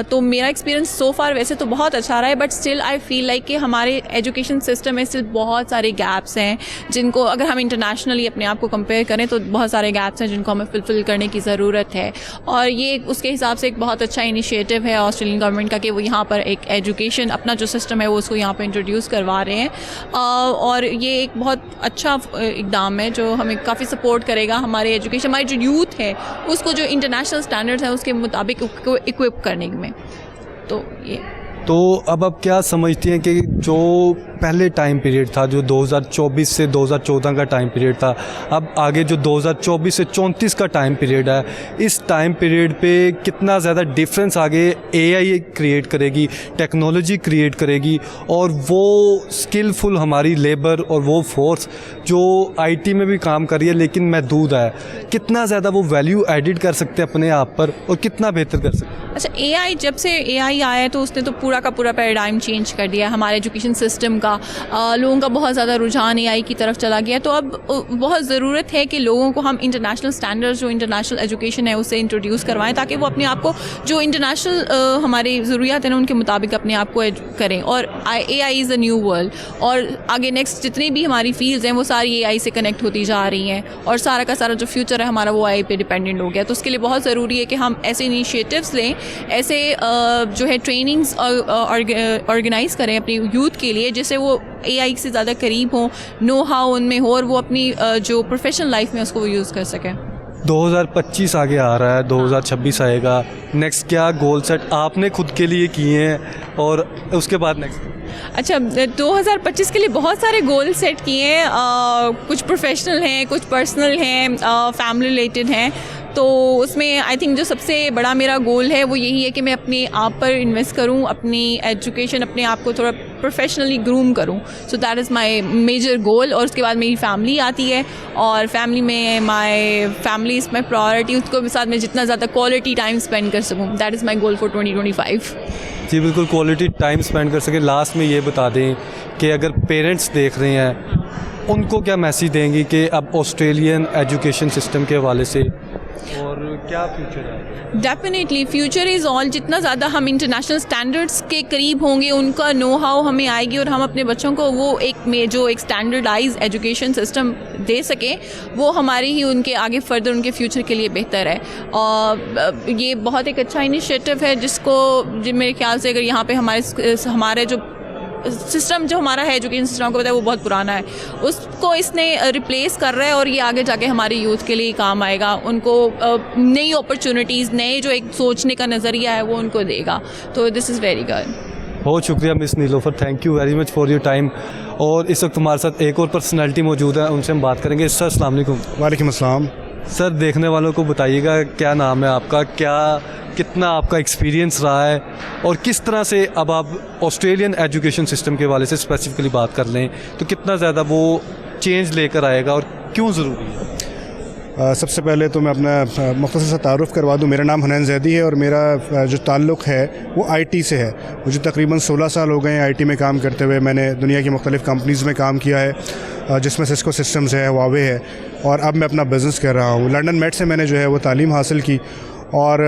تو میرا ایکسپیرینس سو فار ویسے تو بہت اچھا رہا ہے, but still I feel like کہ ہمارے ایجوکیشن سسٹم میں اسٹل بہت سارے گیپس ہیں جن کو اگر ہم انٹرنیشنلی اپنے آپ کو کمپیئر کریں تو بہت سارے گیپس ہیں جن کو ہمیں فلفل کرنے کی ضرورت ہے. اور یہ اس کے حساب سے ایک بہت اچھا انیشیٹو ہے آسٹریلین گورنمنٹ کا کہ وہ یہاں پر ایک ایجوکیشن اپنا جو سسٹم ہے وہ اس کو یہاں پہ انٹروڈیوس کروا رہے ہیں. اور یہ ایک بہت اچھا اقدام ہے جو ہمیں کافی سپورٹ کرے گا ہمارے ایجوکیشن, ہماری جو یوتھ ہے اس کو جو انٹرنیشنل اسٹینڈرڈس ہیں اس کے مطابق اکوپ کرنے میں. تو اب آپ کیا سمجھتی ہیں کہ جو پہلے ٹائم پیریڈ تھا, جو 2024 سے 2014 کا ٹائم پیریڈ تھا, اب آگے جو 2024 سے 34 کا ٹائم پیریڈ ہے, اس ٹائم پیریڈ پہ کتنا زیادہ ڈیفرنس آگے اے آئی کریٹ کرے گی, ٹیکنالوجی کریٹ کرے گی, اور وہ اسکلفل ہماری لیبر اور وہ فورس جو آئی ٹی میں بھی کام کر رہی ہے لیکن محدود ہے, کتنا زیادہ وہ ویلیو ایڈڈ کر سکتے ہیں اپنے آپ پر اور کتنا بہتر کر سکتے ہیں؟ اچھا اے آئی, جب سے اے آئی آیا ہے تو اس نے تو پورا کا پورا پیراڈائم چینج کر دیا ہے ہمارے ایجوکیشن سسٹم کا. لوگوں کا بہت زیادہ رجحان اے آئی کی طرف چلا گیا, تو اب بہت ضرورت ہے کہ لوگوں کو ہم انٹرنیشنل اسٹینڈرڈ جو انٹرنیشنل ایجوکیشن ہے اسے انٹروڈیوس کروائیں تاکہ وہ اپنے آپ کو جو انٹرنیشنل ہماری ضروریات ہیں ان کے مطابق اپنے آپ کو کریں. اور اے آئی از اے نیو ورلڈ, اور آگے نیکسٹ جتنی بھی ہماری فیلڈز ہیں وہ ساری اے آئی سے کنیکٹ ہوتی جا رہی ہیں, اور سارا کا سارا جو فیوچر ہے ہمارا وہ اے آئی پہ ڈپینڈنٹ ہو گیا. تو اس کے لیے بہت ضروری ہے کہ ہم ایسے انیشیٹوز لیں, ایسے جو ہے ٹریننگز آرگنائز کریں اپنی یوتھ کے لیے جس سے وہ اے آئی سے زیادہ قریب ہوں, نو ہاؤ ان میں ہو, اور وہ اپنی جو پروفیشنل لائف میں اس کو وہ یوز کر سکیں. 2025 آگے آ رہا ہے, 2026 آئے گا, نیکسٹ کیا گول سیٹ آپ نے خود کے لیے کیے ہیں, اور اس کے بعد نیکسٹ؟ اچھا 2025 کے لیے بہت سارے گول سیٹ کیے ہیں, کچھ پروفیشنل ہیں, کچھ پرسنل ہیں, فیملی ریلیٹڈ ہیں. تو اس میں آئی تھنک جو سب سے بڑا میرا گول ہے وہ یہی ہے کہ میں اپنے آپ پر انویسٹ کروں, اپنی ایجوکیشن, اپنے آپ کو تھوڑا پروفیشنلی گروم کروں. So that is my major goal. اور اس کے بعد میری فیملی آتی ہے, اور فیملی میں my family is my priority, اس کو ساتھ میں جتنا زیادہ کوالٹی ٹائم اسپینڈ کر سکوں, that is my goal for 2025. جی بالکل, کوالٹی ٹائم اسپینڈ کر سکیں. لاسٹ میں یہ بتا دیں کہ اگر پیرنٹس دیکھ رہے ہیں ان کو کیا میسیج دیں گی کہ اب آسٹریلین ایجوکیشن سسٹم کے حوالے سے, اور کیا فیوچر ہے؟ ڈیفینیٹلی فیوچر از آل. جتنا زیادہ ہم انٹرنیشنل اسٹینڈرڈس کے قریب ہوں گے, ان کا نو ہاؤ ہمیں آئے گی, اور ہم اپنے بچوں کو وہ جو ایک اسٹینڈرڈائز ایجوکیشن سسٹم دے سکیں, وہ ہماری ہی ان کے آگے فردر ان کے فیوچر کے لیے بہتر ہے. اور یہ بہت ایک اچھا انیشیٹو ہے جس کو میرے خیال سے اگر یہاں پہ ہمارے جو سسٹم جو ہمارا ہے ایجوکیشن سسٹم کو پتہ ہے وہ بہت پرانا ہے, اس کو اس نے ریپلیس کر رہا ہے, اور یہ آگے جا کے ہماری یوتھ کے لیے کام آئے گا. ان کو نئی اپرچونیٹیز, نئے جو ایک سوچنے کا نظریہ ہے وہ ان کو دے گا. تو دس از ویری گڈ. بہت شکریہ miss Nilofar, thank you very much for your time. اور اس وقت ہمارے ساتھ ایک اور پرسنالٹی موجود ہے, ان سے ہم بات کریں گے. سر السلام علیکم. وعلیکم السلام. سر دیکھنے والوں کو بتائیے گا کیا نام ہے آپ کا, کتنا آپ کا ایکسپیرینس رہا ہے, اور کس طرح سے اب آپ آسٹریلین ایجوکیشن سسٹم کے حوالے سے اسپیسیفکلی بات کر لیں تو کتنا زیادہ وہ چینج لے کر آئے گا اور کیوں ضروری ہے؟ سب سے پہلے تو میں اپنا مختصر سا تعارف کروا دوں. میرا نام حنین زیدی ہے, اور میرا جو تعلق ہے وہ آئی ٹی سے ہے. مجھے تقریباً 16 سال ہو گئے ہیں آئی ٹی میں کام کرتے ہوئے. میں نے دنیا کی مختلف کمپنیز میں کام کیا ہے, جس میں سسکو سسٹمز ہے, ہواوے ہے, اور اب میں اپنا بزنس کر رہا ہوں. لنڈن میٹ سے میں نے جو ہے وہ تعلیم حاصل کی, اور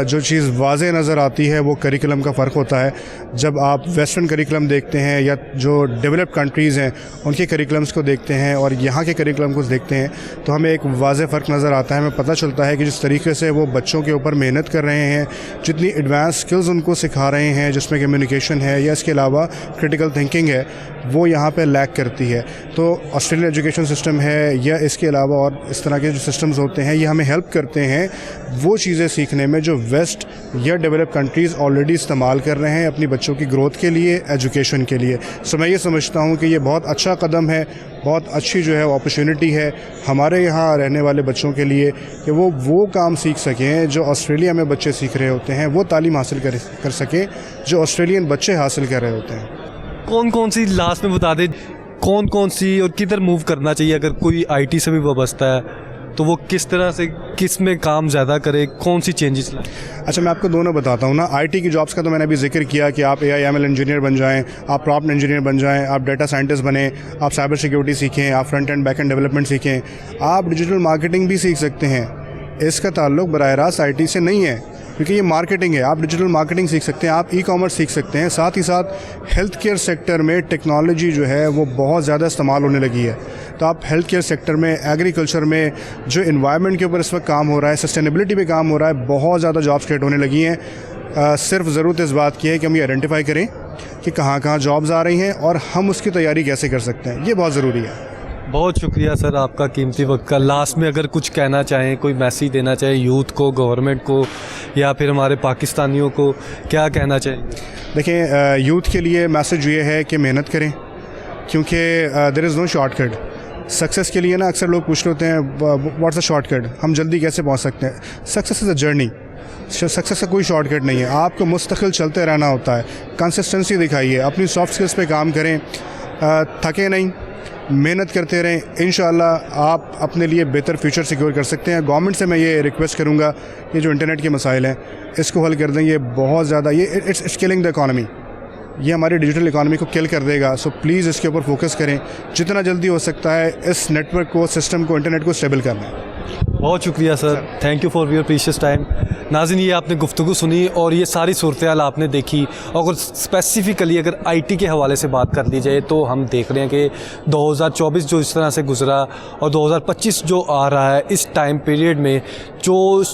جو چیز واضح نظر آتی ہے وہ کریکولم کا فرق ہوتا ہے. جب آپ ویسٹرن کریکولم دیکھتے ہیں یا جو ڈیولپڈ کنٹریز ہیں ان کے کریکولمس کو دیکھتے ہیں اور یہاں کے کریکولم کو دیکھتے ہیں تو ہمیں ایک واضح فرق نظر آتا ہے. ہمیں پتہ چلتا ہے کہ جس طریقے سے وہ بچوں کے اوپر محنت کر رہے ہیں, جتنی ایڈوانس سکلز ان کو سکھا رہے ہیں جس میں کمیونیکیشن ہے یا اس کے علاوہ کرٹیکل تھنکنگ ہے, وہ یہاں پہ لیک کرتی ہے. تو آسٹریلین ایجوکیشن سسٹم ہے یا اس کے علاوہ اور اس طرح کے جو سسٹمز ہوتے ہیں یہ ہمیں ہیلپ کرتے ہیں وہ چیزیں سیکھنے میں جو ویسٹ یا ڈیولپ کنٹریز آلریڈی استعمال کر رہے ہیں اپنی بچوں کی گروتھ کے لیے, ایجوکیشن کے لیے. سو میں یہ سمجھتا ہوں کہ یہ بہت اچھا قدم ہے, بہت اچھی جو ہے اپرچونٹی ہے ہمارے یہاں رہنے والے بچوں کے لیے کہ وہ کام سیکھ سکیں جو آسٹریلیا میں بچے سیکھ رہے ہوتے ہیں, وہ تعلیم حاصل کر سکیں جو آسٹریلین بچے حاصل کر رہے ہوتے ہیں. کون کون سی, لاسٹ میں بتا دیں کون کون سی اور کدھر موو کرنا چاہیے اگر کوئی آئی ٹی سے بھی وابستہ ہے تو وہ کس طرح سے کس میں کام زیادہ کرے, کون سی چینجز لائیں؟ اچھا میں آپ کو دونوں بتاتا ہوں نا. آئی ٹی کی جابس کا تو میں نے ابھی ذکر کیا کہ آپ AI/ML انجینئر بن جائیں, آپ پراپٹ انجینئر بن جائیں, آپ ڈیٹا سائنٹسٹ بنیں, آپ سائبر سیکیورٹی سیکھیں, آپ front end back and development سیکھیں, آپ ڈیجیٹل مارکیٹنگ بھی سیکھ سکتے ہیں. اس کا تعلق براہ راست آئی ٹی سے نہیں ہے کیونکہ یہ مارکیٹنگ ہے. آپ ڈیجیٹل مارکیٹنگ سیکھ سکتے ہیں, آپ ای کامرس سیکھ سکتے ہیں. ساتھ ہی ساتھ ہیلتھ کیئر سیکٹر میں ٹیکنالوجی جو ہے وہ بہت زیادہ استعمال ہونے لگی ہے. تو آپ ہیلتھ کیئر سیکٹر میں, ایگریکلچر میں جو انوائرمنٹ کے اوپر اس وقت کام ہو رہا ہے, سسٹینیبلٹی پہ کام ہو رہا ہے, بہت زیادہ جابس کریٹ ہونے لگی ہیں. صرف ضرورت اس بات کی ہے کہ ہم یہ آئیڈینٹیفائی کریں کہ کہاں کہاں جابز آ رہی ہیں اور ہم اس کی تیاری کیسے کر سکتے ہیں. یہ بہت ضروری ہے. بہت شکریہ سر آپ کا قیمتی وقت کا. لاسٹ میں اگر کچھ کہنا چاہیں, کوئی میسیج دینا چاہیں یوتھ کو, گورنمنٹ کو, یا پھر ہمارے پاکستانیوں کو, کیا کہنا چاہیں؟ دیکھیں یوتھ کے لیے میسج یہ ہے کہ محنت کریں کیونکہ دیر از نو شارٹ کٹ. سکسیس کے لیے نا اکثر لوگ پوچھ لیتے ہیں واٹس اے شارٹ کٹ, ہم جلدی کیسے پہنچ سکتے ہیں. Success is a journey. Success کا کوئی شارٹ کٹ نہیں ہے. آپ کو مستقل چلتے رہنا ہوتا ہے. کنسسٹنسی دکھائیے, اپنی سافٹ اسکلس پہ کام کریں, تھکے نہیں, محنت کرتے رہیں. انشاءاللہ آپ اپنے لیے بہتر فیوچر سیکیور کر سکتے ہیں. گورنمنٹ سے میں یہ ریکویسٹ کروں گا یہ جو انٹرنیٹ کے مسائل ہیں اس کو حل کر دیں. یہ بہت زیادہ اٹس کلنگ دا اکانومی. یہ ہماری ڈیجیٹل اکانومی کو کل کر دے گا. سو پلیز اس کے اوپر فوکس کریں. جتنا جلدی ہو سکتا ہے اس نیٹ ورک کو, سسٹم کو, انٹرنیٹ کو اسٹیبل کرنا ہے. بہت شکریہ sir, thank you for your precious time. ناظرین یہ آپ نے گفتگو سنی اور یہ ساری صورتحال آپ نے دیکھی. اور اسپیسیفکلی اگر آئی ٹی کے حوالے سے بات کر لی جائے تو ہم دیکھ رہے ہیں کہ 2024 جو اس طرح سے گزرا اور 2025 جو آ رہا ہے, اس ٹائم پیریڈ میں جو اس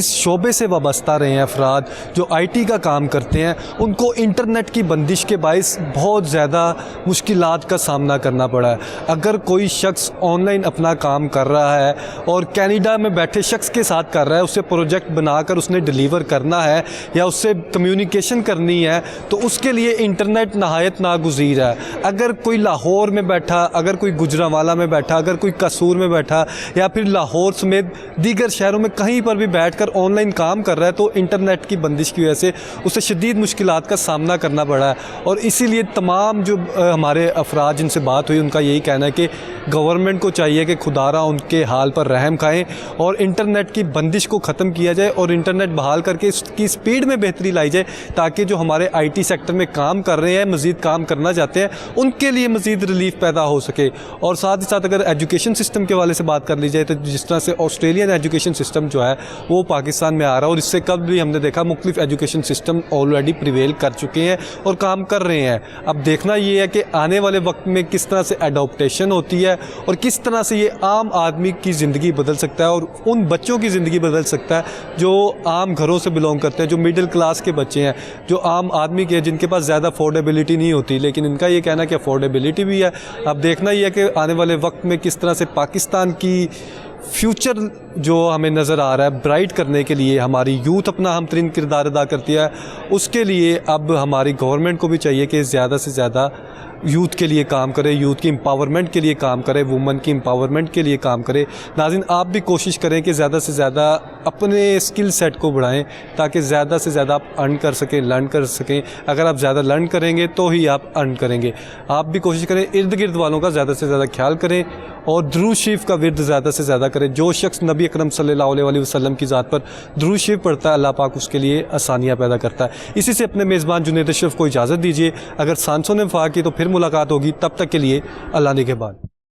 شعبے سے وابستہ رہے ہیں افراد جو آئی ٹی کا کام کرتے ہیں, ان کو انٹرنیٹ کی بندش کے باعث بہت زیادہ مشکلات کا سامنا کرنا پڑا ہے. اگر کوئی شخص آن لائن اپنا کام کر رہا ہے اور کینیڈا میں بیٹھے شخص کے ساتھ کر رہا ہے, اسے پروجیکٹ بنا کر اس نے ڈیلیور کرنا ہے یا اس سے کمیونیکیشن کرنی ہے, تو اس کے لیے انٹرنیٹ نہایت ناگزیر ہے. اگر کوئی لاہور میں بیٹھا, اگر کوئی گجرانوالہ میں بیٹھا, اگر کوئی قصور میں بیٹھا یا پھر لاہور سمیت دیگر شہروں میں کہیں پر بھی بیٹھ کر آن لائن کام کر رہا ہے, تو انٹرنیٹ کی بندش کی وجہ سے اسے شدید مشکلات کا سامنا کرنا پڑا ہے. اور اسی لیے تمام جو ہمارے افراد جن سے بات ہوئی ان کا یہی کہنا ہے کہ گورنمنٹ کو چاہیے کہ خدارہ ان کے حال پر رحم کھائیں اور انٹرنیٹ کی بندش کو ختم کیا جائے اور انٹرنیٹ بحال کر کے اس کی سپیڈ میں بہتری لائی جائے, تاکہ جو ہمارے آئی ٹی سیکٹر میں کام کر رہے ہیں, مزید کام کرنا چاہتے ہیں, ان کے لیے مزید ریلیف پیدا ہو سکے. اور ساتھ ہی ساتھ اگر ایجوکیشن سسٹم کے حوالے سے بات کر لی جائے تو جس طرح سے آسٹریلین ایجوکیشن سسٹم جو ہے وہ پاکستان میں آ رہا ہے, اور اس سے قبل بھی ہم نے دیکھا مختلف ایجوکیشن سسٹم آلریڈی پریویل کر چکے ہیں اور کام کر رہے ہیں. اب دیکھنا یہ ہے کہ آنے والے وقت میں کس طرح سے ایڈاپٹیشن ہوتی ہے اور کس طرح سے یہ عام آدمی کی زندگی بدل سکتا ہے اور ان بچوں کی زندگی بدل سکتا ہے جو عام گھروں سے بلونگ کرتے ہیں, جو مڈل کلاس کے بچے ہیں, جو عام آدمی کے جن کے پاس زیادہ افورڈیبلٹی نہیں ہوتی, لیکن ان کا یہ کہنا ہے کہ افورڈیبلٹی بھی ہے. اب دیکھنا یہ ہے کہ آنے والے وقت میں کس طرح سے پاکستان کی فیوچر جو ہمیں نظر آ رہا ہے برائٹ کرنے کے لیے ہماری یوتھ اپنا اہم ترین کردار ادا کرتی ہے. اس کے لیے اب ہماری گورنمنٹ کو بھی چاہیے کہ زیادہ سے زیادہ یوتھ کے لیے کام کرے, یوتھ کی امپاورمنٹ کے لیے کام کرے, وومن کی امپاورمنٹ کے لیے کام کرے. ناظرین آپ بھی کوشش کریں کہ زیادہ سے زیادہ اپنے اسکل سیٹ کو بڑھائیں تاکہ زیادہ سے زیادہ آپ ارن کر سکیں, لرن کر سکیں. اگر آپ زیادہ لرن کریں گے تو ہی آپ ارن کریں گے. آپ بھی کوشش کریں ارد گرد والوں کا زیادہ سے زیادہ خیال کریں اور درود شریف کا ورد زیادہ سے زیادہ کریں. جو شخص نبی اکرم صلی اللہ علیہ وسلم کی ذات پر درود شریف پڑھتا ہے, اللہ پاک اس کے لیے آسانیاں پیدا کرتا ہے. اسی سے اپنے میزبان جنید اشرف کو اجازت دیجیے. اگر سانسوں نے وفا کی تو پھر ملاقات ہوگی. تب تک کے لیے اللہ نگہبان.